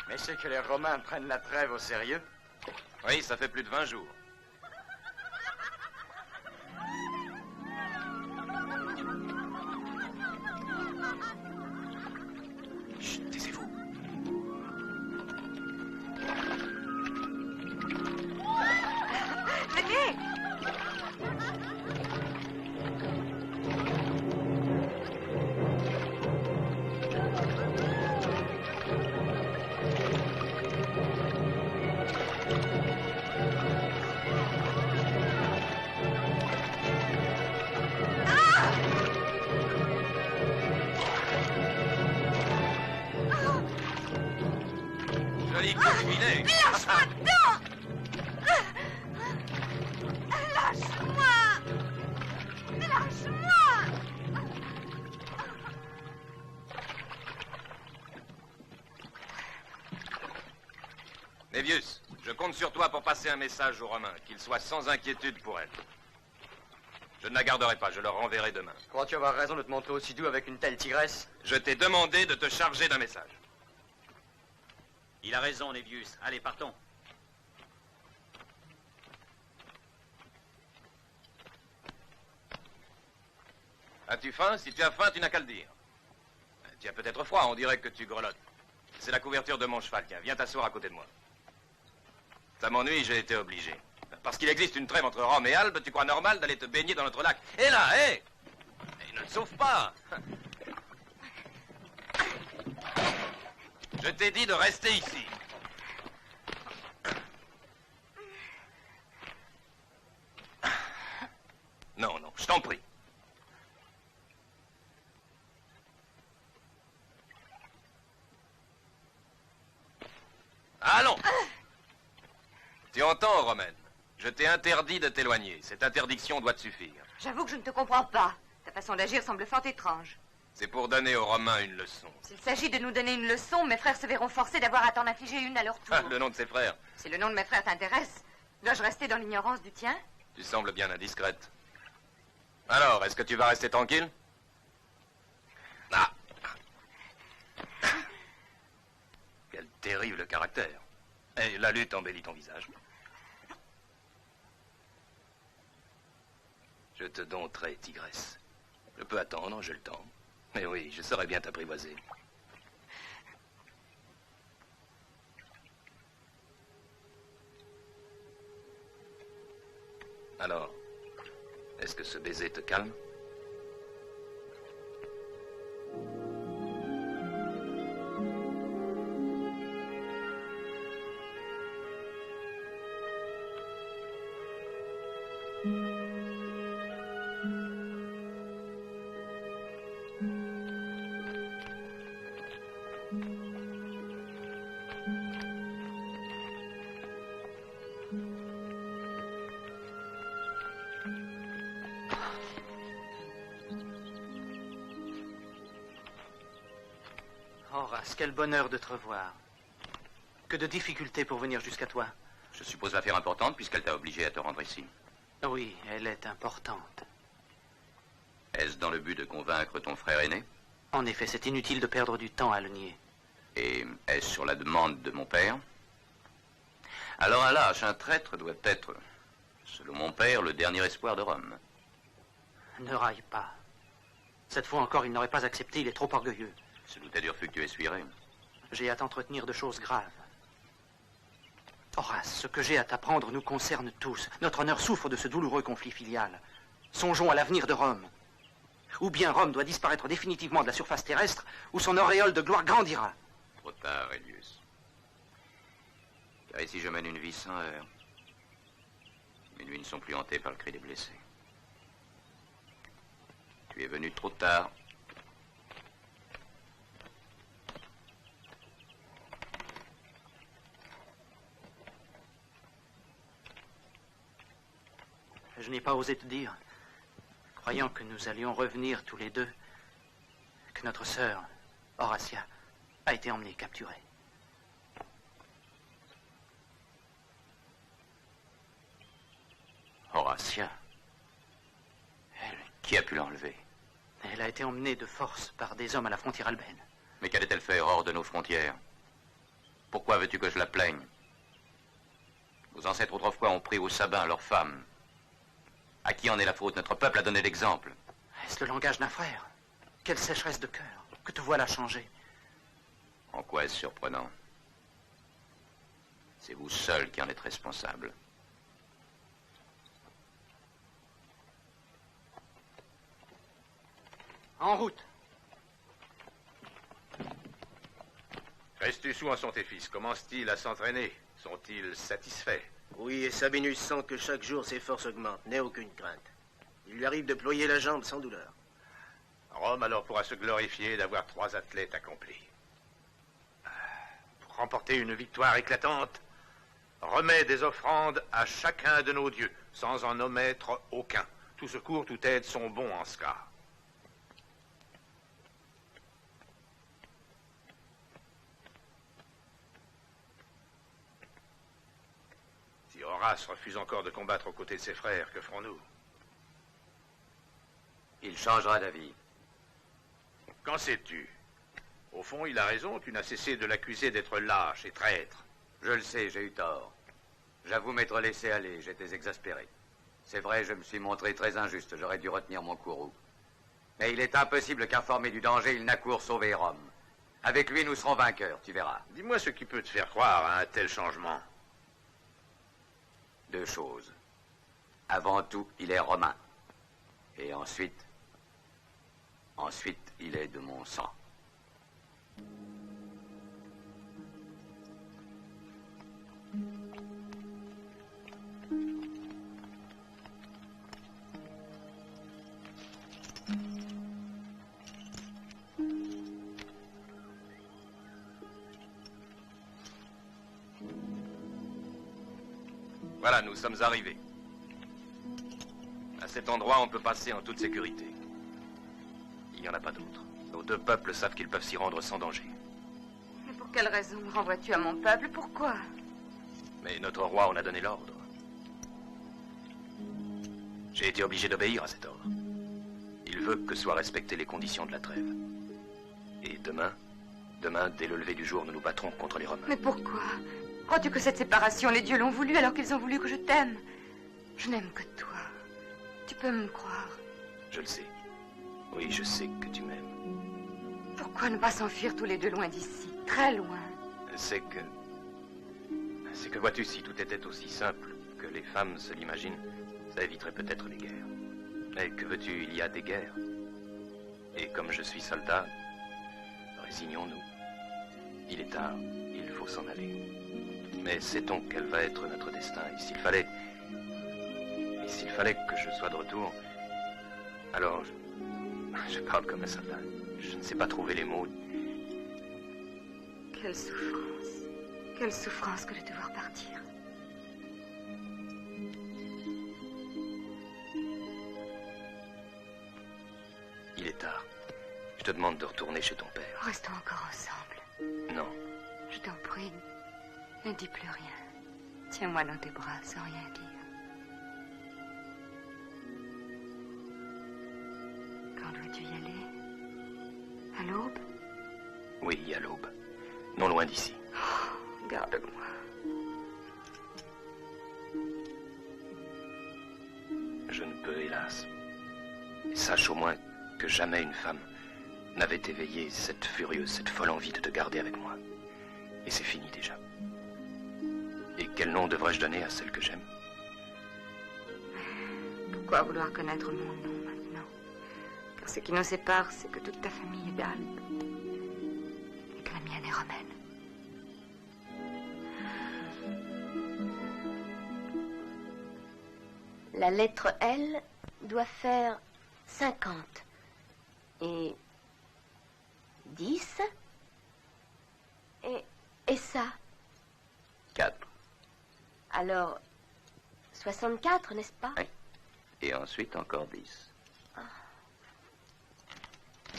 Mais c'est que les Romains prennent la trêve au sérieux? Oui, ça fait plus de 20 jours. Chut, taisez-vous. Venez! Joli coup de filet. Lâche-moi dedans! Lâche-moi! Lâche-moi! Mévius, je compte sur toi pour passer un message aux Romains, qu'ils soient sans inquiétude pour elle. Je ne la garderai pas, je leur renverrai demain. Crois-tu avoir raison de te montrer aussi doux avec une telle tigresse? Je t'ai demandé de te charger d'un message. Il a raison, Névius. Allez, partons. As-tu faim? Si tu as faim, tu n'as qu'à le dire. Tu as peut-être froid, on dirait que tu grelottes. C'est la couverture de mon cheval. Tiens, viens t'asseoir à côté de moi. Ça m'ennuie, j'ai été obligé. Parce qu'il existe une trêve entre Rome et Albe, tu crois normal d'aller te baigner dans notre lac? Et là, hé! Il ne te sauve pas! Je t'ai dit de rester ici. Non, non, je t'en prie. Allons! Tu entends, Romaine? Je t'ai interdit de t'éloigner. Cette interdiction doit te suffire. J'avoue que je ne te comprends pas. Ta façon d'agir semble fort étrange. C'est pour donner aux Romains une leçon. S'il s'agit de nous donner une leçon, mes frères se verront forcés d'avoir à t'en infliger une à leur tour. Ah, le nom de ses frères. Si le nom de mes frères t'intéresse, dois-je rester dans l'ignorance du tien? Tu sembles bien indiscrète. Alors, est-ce que tu vas rester tranquille? Ah! Quel terrible caractère. Et la lutte embellit ton visage. Je te dompterai, tigresse. Je peux attendre, j'ai le temps. Mais oui, je saurais bien t'apprivoiser. Alors, est-ce que ce baiser te calme? Horace, quel bonheur de te revoir. Que de difficultés pour venir jusqu'à toi. Je suppose l'affaire importante puisqu'elle t'a obligé à te rendre ici. Oui, elle est importante. Est-ce dans le but de convaincre ton frère aîné? En effet, c'est inutile de perdre du temps à le nier. Et est-ce sur la demande de mon père? Alors un lâche, un traître doit être, selon mon père, le dernier espoir de Rome. Ne raille pas. Cette fois encore, il n'aurait pas accepté, il est trop orgueilleux. Ce doutait du refus que tu essuierais. J'ai à t'entretenir de choses graves. Horace, ce que j'ai à t'apprendre nous concerne tous. Notre honneur souffre de ce douloureux conflit filial. Songeons à l'avenir de Rome. Ou bien Rome doit disparaître définitivement de la surface terrestre, ou son auréole de gloire grandira. Trop tard, Elius. Car ici je mène une vie sans heurts. Mes nuits ne sont plus hantées par le cri des blessés. Tu es venu trop tard. Je n'ai pas osé te dire, croyant que nous allions revenir tous les deux, que notre sœur, Horatia, a été emmenée, capturée. Horatia. Elle, qui a pu l'enlever? Elle a été emmenée de force par des hommes à la frontière albaine. Mais qu'allait-elle faire hors de nos frontières? Pourquoi veux-tu que je la plaigne? Nos ancêtres autrefois ont pris au sabbat leurs femmes. À qui en est la faute? Notre peuple a donné l'exemple. Est-ce le langage d'un frère? Quelle sécheresse de cœur, que te voilà changer. En quoi est-ce surprenant? C'est vous seul qui en êtes responsable. En route. Restus, où en sont tes fils? Commencent-ils à s'entraîner? Sont-ils satisfaits? Oui, et Sabinus sent que chaque jour ses forces augmentent. N'aie aucune crainte. Il lui arrive de ployer la jambe sans douleur. Rome alors pourra se glorifier d'avoir 3 athlètes accomplis. Pour remporter une victoire éclatante, remets des offrandes à chacun de nos dieux, sans en omettre aucun. Tout secours, toute aide sont bons en ce cas. Si Horace refuse encore de combattre aux côtés de ses frères, que ferons-nous? Il changera d'avis. Qu'en sais-tu? Au fond, il a raison, tu n'as cessé de l'accuser d'être lâche et traître. Je le sais, j'ai eu tort. J'avoue m'être laissé aller, j'étais exaspéré. C'est vrai, je me suis montré très injuste, j'aurais dû retenir mon courroux. Mais il est impossible qu'informé du danger, il n'accourt sauver Rome. Avec lui, nous serons vainqueurs, tu verras. Dis-moi ce qui peut te faire croire à un tel changement. 2 choses. Avant tout, il est romain. Et ensuite, il est de mon sang. Voilà, nous sommes arrivés. À cet endroit, on peut passer en toute sécurité. Il n'y en a pas d'autre. Nos 2 peuples savent qu'ils peuvent s'y rendre sans danger. Mais pour quelle raison me renvoies-tu à mon peuple? Pourquoi? Mais notre roi en a donné l'ordre. J'ai été obligé d'obéir à cet ordre. Il veut que soient respectées les conditions de la trêve. Et demain, dès le lever du jour, nous nous battrons contre les Romains. Mais pourquoi? Crois-tu que cette séparation, les dieux l'ont voulu alors qu'ils ont voulu que je t'aime? Je n'aime que toi. Tu peux me croire. Je le sais. Oui, je sais que tu m'aimes. Pourquoi ne pas s'enfuir tous les 2 loin d'ici? Très loin. C'est que vois-tu, si tout était aussi simple que les femmes se l'imaginent, ça éviterait peut-être les guerres. Mais que veux-tu, il y a des guerres. Et comme je suis soldat, résignons-nous. Il est tard, il faut s'en aller. Mais sait-on quel va être notre destin? Et s'il fallait que je sois de retour, alors je parle comme un soldat. Je ne sais pas trouver les mots. Quelle souffrance. Quelle souffrance que de devoir partir. Il est tard. Je te te demande de retourner chez ton père. Restons encore ensemble. Non. Je t'en prie, ne dis plus rien. Tiens-moi dans tes bras sans rien dire. Quand dois-tu y aller? À l'aube? Oui, à l'aube. Non loin d'ici. Oh, garde-moi. Je ne peux, hélas. Et sache au moins que jamais une femme n'avait éveillé cette furieuse, cette folle envie de te garder avec moi. Et c'est fini déjà. Et quel nom devrais-je donner à celle que j'aime? Pourquoi vouloir connaître mon nom maintenant? Car ce qui nous sépare, c'est que toute ta famille est d'Albe. Et que la mienne est romaine. La lettre L doit faire 50. Et 10. Et ça? 4. Alors, 64, n'est-ce pas? Oui. Et ensuite encore 10.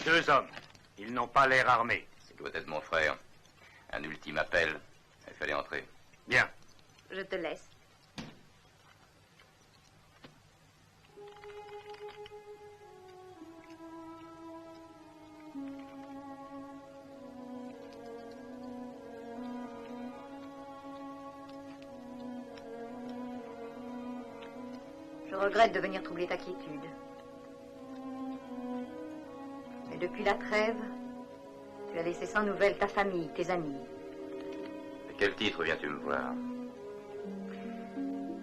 2 hommes. Ils n'ont pas l'air armés. Ce doit être mon frère. Un ultime appel. Il fallait entrer. Bien. Je te laisse. Je regrette de venir troubler ta quiétude. Mais depuis la trêve, tu as laissé sans nouvelles ta famille, tes amis. À quel titre viens-tu me voir?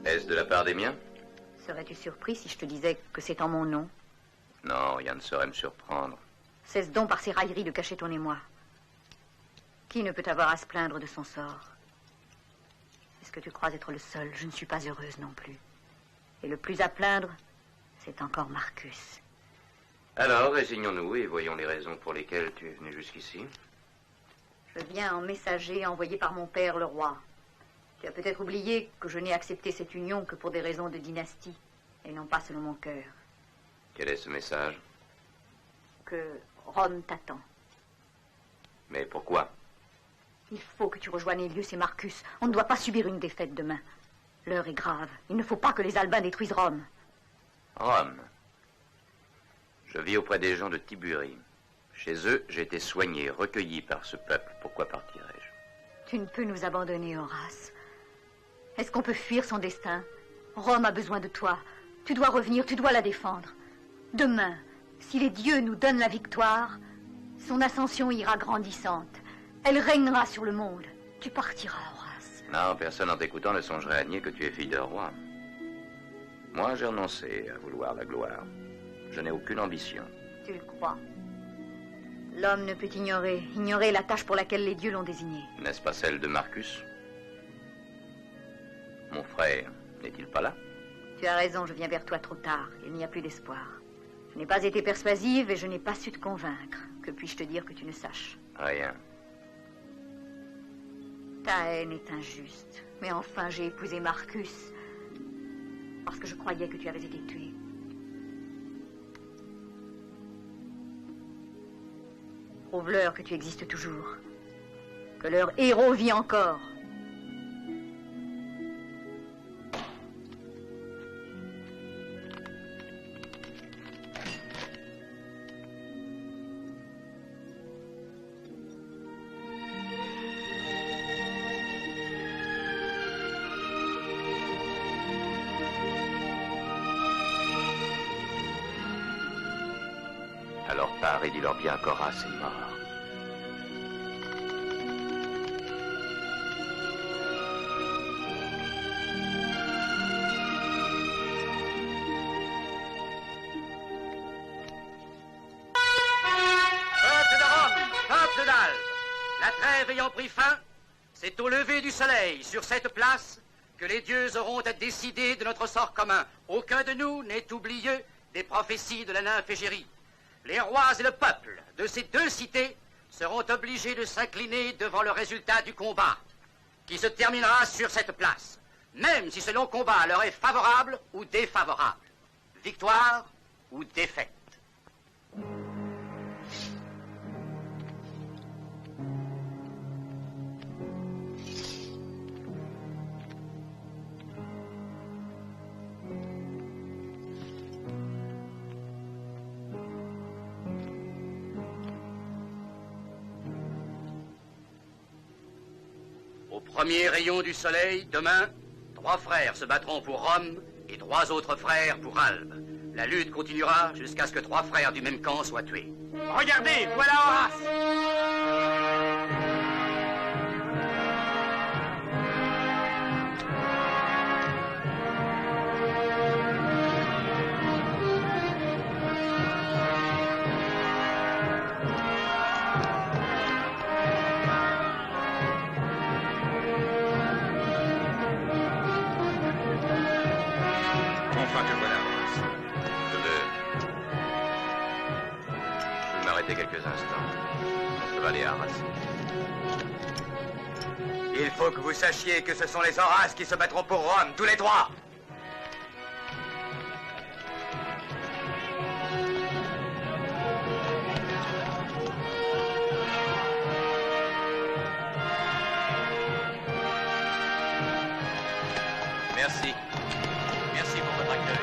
Est-ce de la part des miens? Serais-tu surpris si je te disais que c'est en mon nom? Non, rien ne saurait me surprendre. Cesse donc par ces railleries de cacher ton émoi. Qui ne peut avoir à se plaindre de son sort? Est-ce que tu crois être le seul? Je ne suis pas heureuse non plus. Et le plus à plaindre, c'est encore Marcus. Alors, résignons-nous et voyons les raisons pour lesquelles tu es venu jusqu'ici. Je viens en messager envoyé par mon père le roi. Tu as peut-être oublié que je n'ai accepté cette union que pour des raisons de dynastie, et non pas selon mon cœur. Quel est ce message? Que Rome t'attend. Mais pourquoi? Il faut que tu rejoignes Aelius et Marcus. On ne doit pas subir une défaite demain. L'heure est grave. Il ne faut pas que les Albains détruisent Rome. Rome. Je vis auprès des gens de Tiburi. Chez eux, j'ai été soigné, recueilli par ce peuple. Pourquoi partirais-je? Tu ne peux nous abandonner, Horace. Est-ce qu'on peut fuir son destin? Rome a besoin de toi. Tu dois revenir, tu dois la défendre. Demain, si les dieux nous donnent la victoire, son ascension ira grandissante. Elle régnera sur le monde. Tu partiras, Horace. Non, personne en t'écoutant ne songerait à nier que tu es fille de roi. Moi, j'ai renoncé à vouloir la gloire. Je n'ai aucune ambition. Tu le crois? L'homme ne peut ignorer la tâche pour laquelle les dieux l'ont désigné. N'est-ce pas celle de Marcus? Mon frère, n'est-il pas là? Tu as raison, je viens vers toi trop tard. Il n'y a plus d'espoir. Je n'ai pas été persuasive et je n'ai pas su te convaincre. Que puis-je te dire que tu ne saches? Rien. Ta haine est injuste. Mais enfin, j'ai épousé Marcus parce que je croyais que tu avais été tué. Prouve-leur que tu existes toujours. Que leur héros vit encore. Alors pars et dis-leur bien qu'Horace est mort. La trêve ayant pris fin, c'est au lever du soleil, sur cette place, que les dieux auront à décider de notre sort commun. Aucun de nous n'est oublié des prophéties de la nymphe Égérie. Les rois et le peuple de ces deux cités seront obligés de s'incliner devant le résultat du combat, qui se terminera sur cette place, même si ce long combat leur est favorable ou défavorable, victoire ou défaite. Au premier rayon du soleil, demain, 3 frères se battront pour Rome et 3 autres frères pour Albe. La lutte continuera jusqu'à ce que 3 frères du même camp soient tués. Regardez, voilà Horace! Enfin te voilà, Horace. Je veux m'arrêter quelques instants. Mon cheval est harassé. Il faut que vous sachiez que ce sont les Horaces qui se battront pour Rome, tous les 3. Merci. Merci pour votre accueil.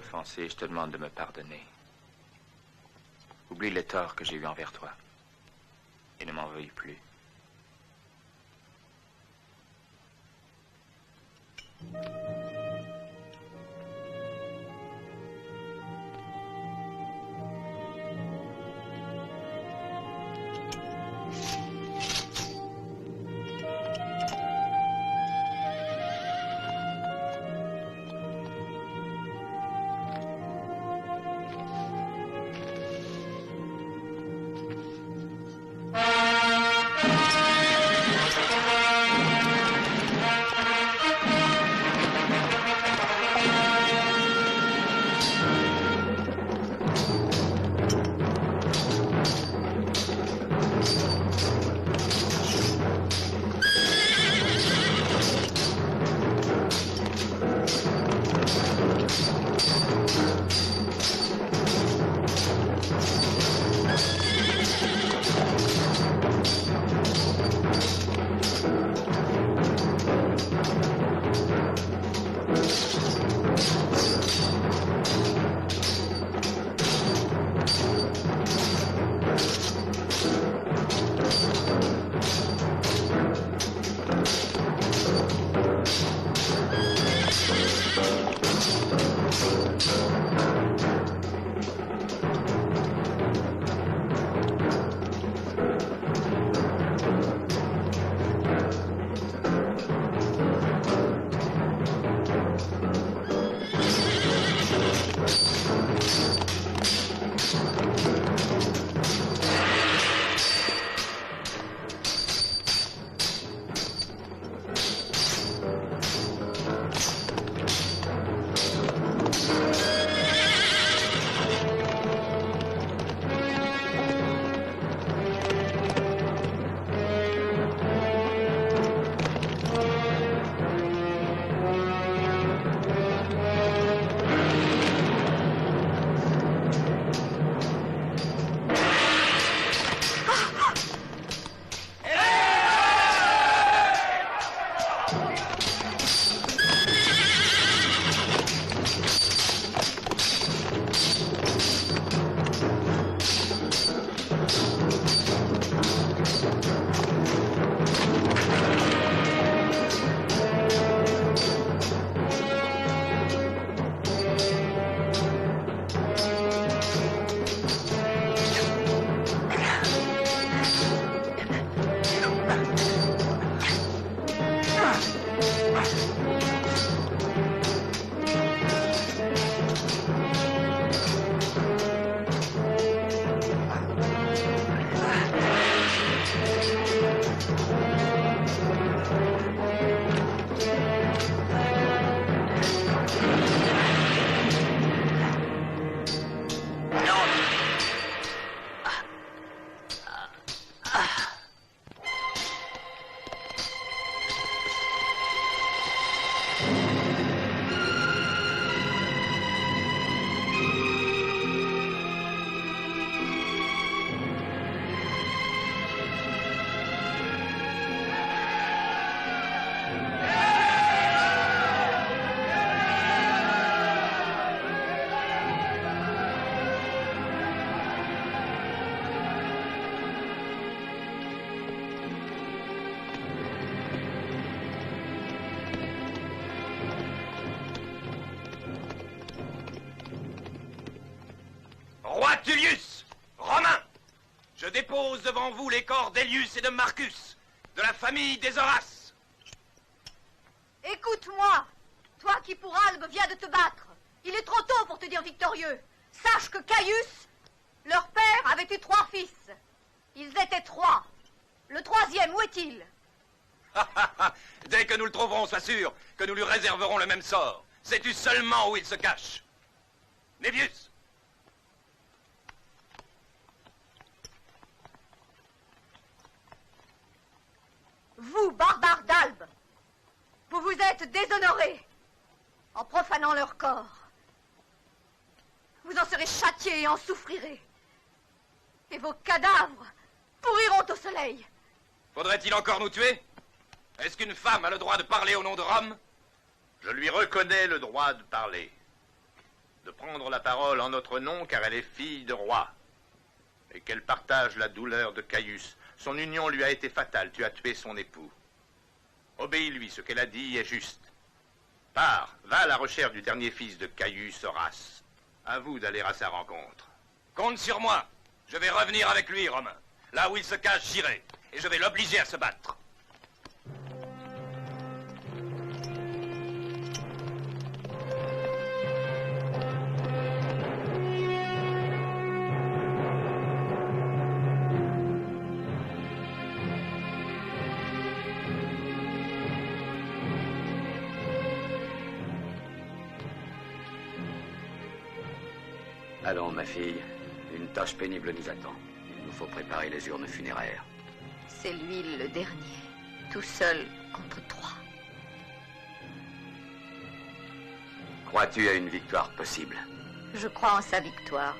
offensé, je te demande de me pardonner. Oublie les torts que j'ai eus envers toi et ne m'en veuille plus. j'expose devant vous les corps d'Elius et de Marcus, de la famille des Horaces. Écoute-moi, toi qui pour Albe viens de te battre. Il est trop tôt pour te dire victorieux. Sache que Caius, leur père, avait eu 3 fils. Ils étaient 3. Le 3e, où est-il? Dès que nous le trouverons, sois sûr que nous lui réserverons le même sort. Sais-tu seulement où il se cache? Mévius! Vous, barbares d'Albe, vous vous êtes déshonorés en profanant leur corps. Vous en serez châtiés et en souffrirez. Et vos cadavres pourriront au soleil. Faudrait-il encore nous tuer? Est-ce qu'une femme a le droit de parler au nom de Rome? Je lui reconnais le droit de parler, de prendre la parole en notre nom, car elle est fille de roi, et qu'elle partage la douleur de Caius. Son union lui a été fatale, tu as tué son époux. Obéis-lui, ce qu'elle a dit est juste. Pars, va à la recherche du dernier fils de Caius Horace. À vous d'aller à sa rencontre. Compte sur moi. Je vais revenir avec lui, Romain. Là où il se cache, j'irai. Et je vais l'obliger à se battre. Allons, ma fille, une tâche pénible nous attend. Il nous faut préparer les urnes funéraires. C'est lui le dernier, tout seul contre 3. Crois-tu à une victoire possible? Je crois en sa victoire.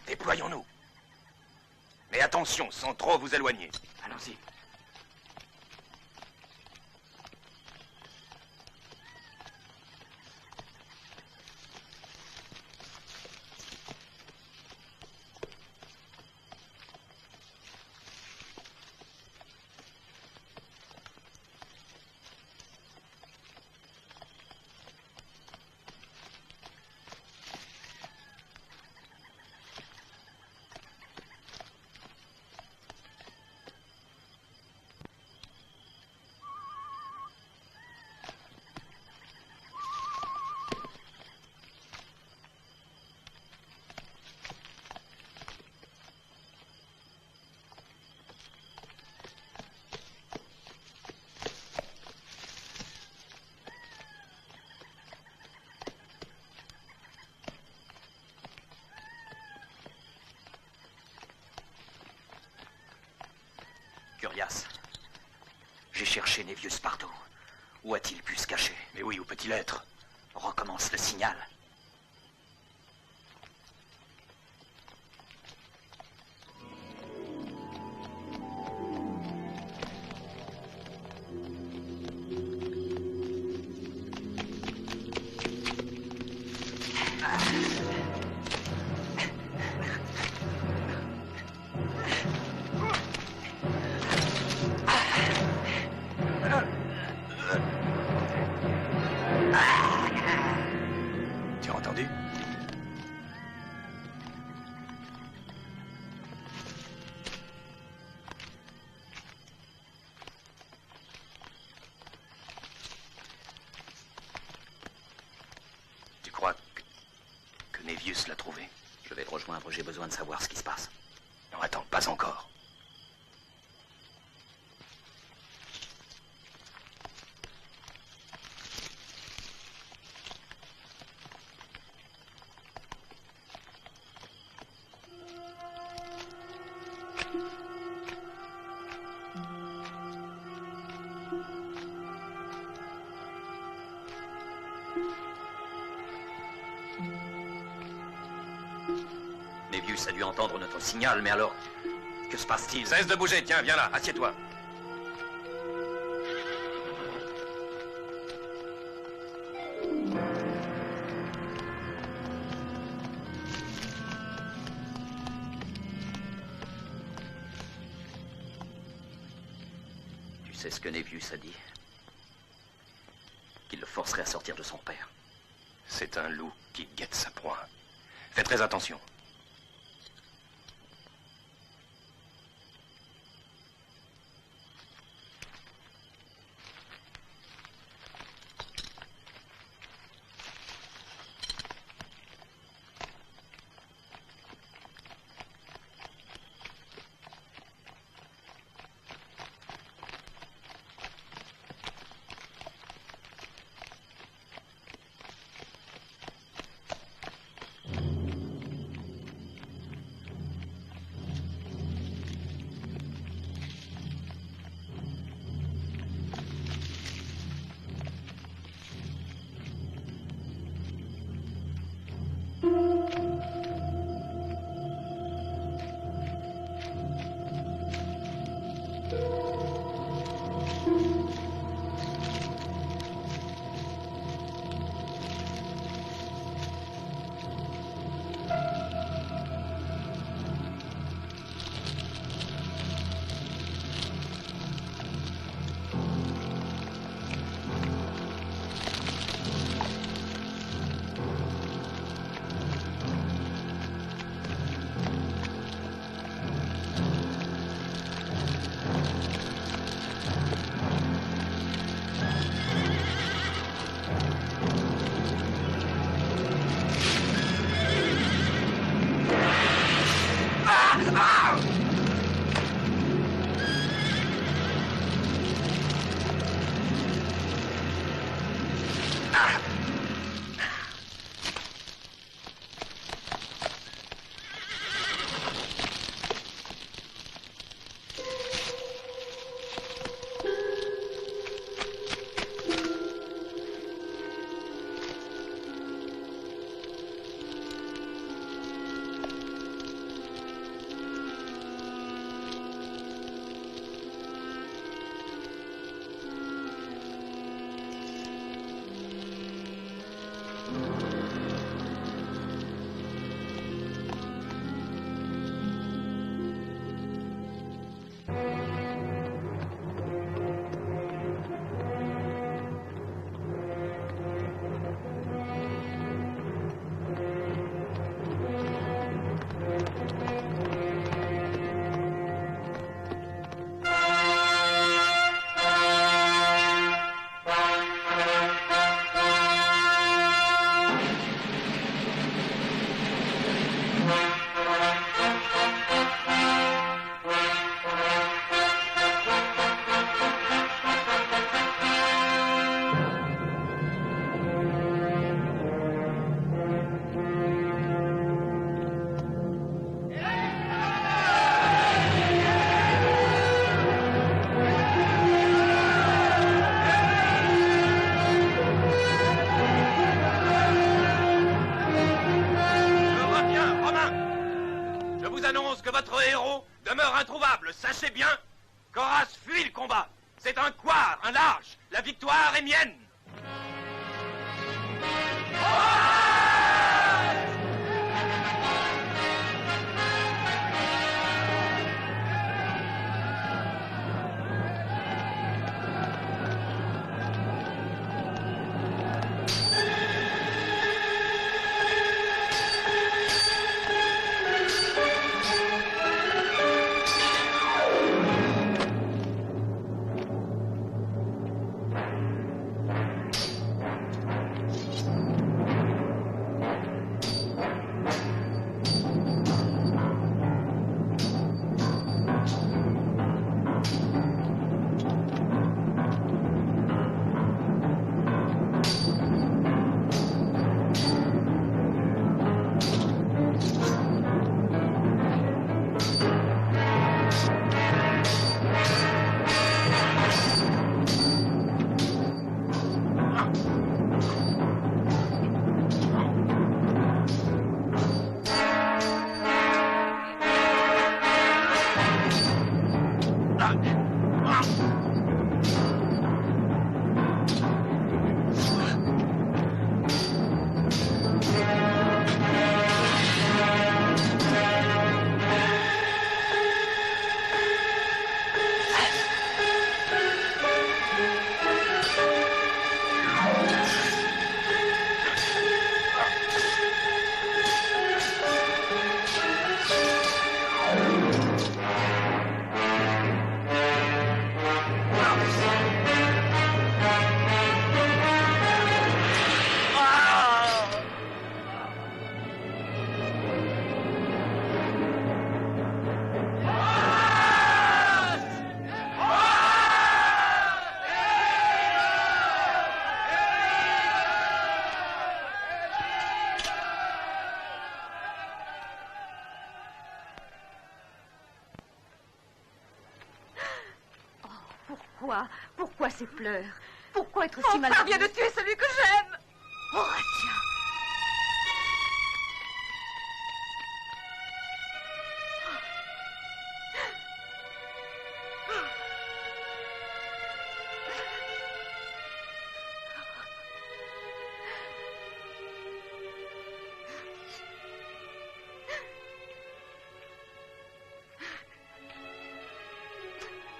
Déployons-nous. Mais attention, sans trop vous éloigner. Allons-y. Curias, j'ai cherché Névius partout. Où a-t-il pu se cacher? Mais oui, où peut-il être? Recommence le signal. Tu as entendu? Tu crois que Névius l'a trouvé? Je vais te rejoindre, j'ai besoin de savoir ce qui se passe. Non, attends, pas encore. Mébius a dû entendre notre signal, mais alors... Que se passe-t-il? Cesse de bouger, tiens, viens là, assieds-toi. Tu sais ce que Mébius a dit? Qu'il le forcerait à sortir de son père. C'est un loup qui guette sa proie. Fais très attention. Sachez bien qu'Horace fuit le combat. C'est un quart, un large. La victoire est mienne. Pourquoi? Pourquoi ces pleurs? Pourquoi être Mon si malheureux? frère vient de tuer celui que j'aime. Horatia!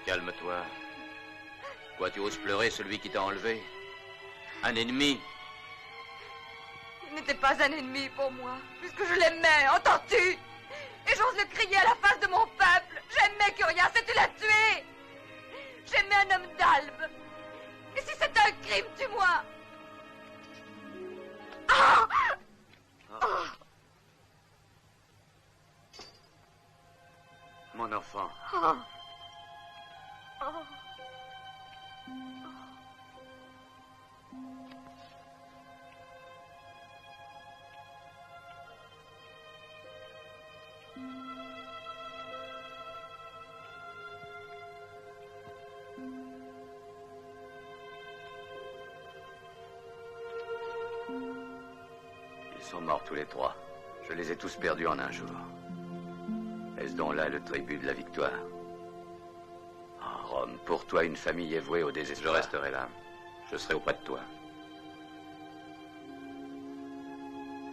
Calme-toi. Quoi, tu oses pleurer celui qui t'a enlevé? Un ennemi? Il n'était pas un ennemi pour moi, puisque je l'aimais, entends-tu? Et j'ose le crier à la face de mon peuple. J'aimais Curias et tu l'as tué. J'aimais un homme d'Albe. Et si c'est un crime, tue-moi. Ah! Ah! Mon enfant. Ah! Oh. Ils sont morts tous les trois. Je les ai tous perdus en un jour. Est-ce donc là le tribut de la victoire? Rome, pour toi, une famille est vouée au désespoir. Je resterai là. Je serai auprès de toi.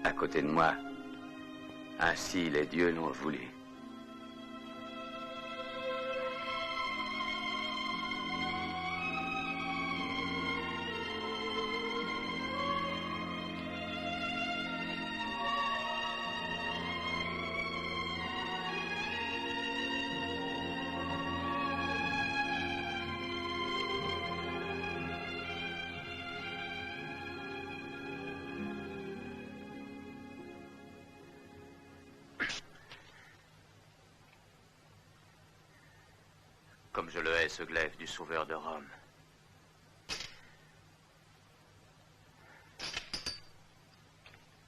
À côté de moi. Ainsi les dieux l'ont voulu. Comme je le hais, ce glaive du sauveur de Rome.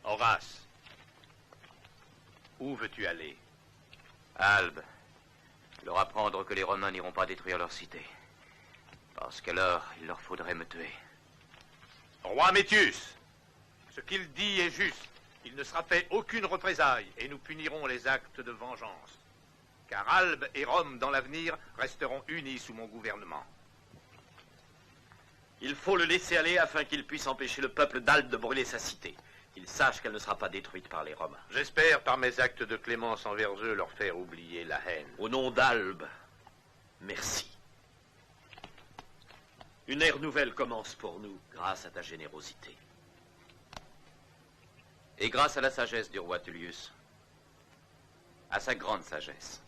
Horace, où veux-tu aller? Albe, leur apprendre que les Romains n'iront pas détruire leur cité. Parce qu'alors, il leur faudrait me tuer. Roi Métius, ce qu'il dit est juste. Il ne sera fait aucune représaille et nous punirons les actes de vengeance. Car Albe et Rome, dans l'avenir, resteront unis sous mon gouvernement. Il faut le laisser aller afin qu'il puisse empêcher le peuple d'Albe de brûler sa cité. Qu'il sache qu'elle ne sera pas détruite par les Romains. J'espère, par mes actes de clémence envers eux, leur faire oublier la haine. Au nom d'Albe, merci. Une ère nouvelle commence pour nous, grâce à ta générosité. Et grâce à la sagesse du roi Tullius. À sa grande sagesse.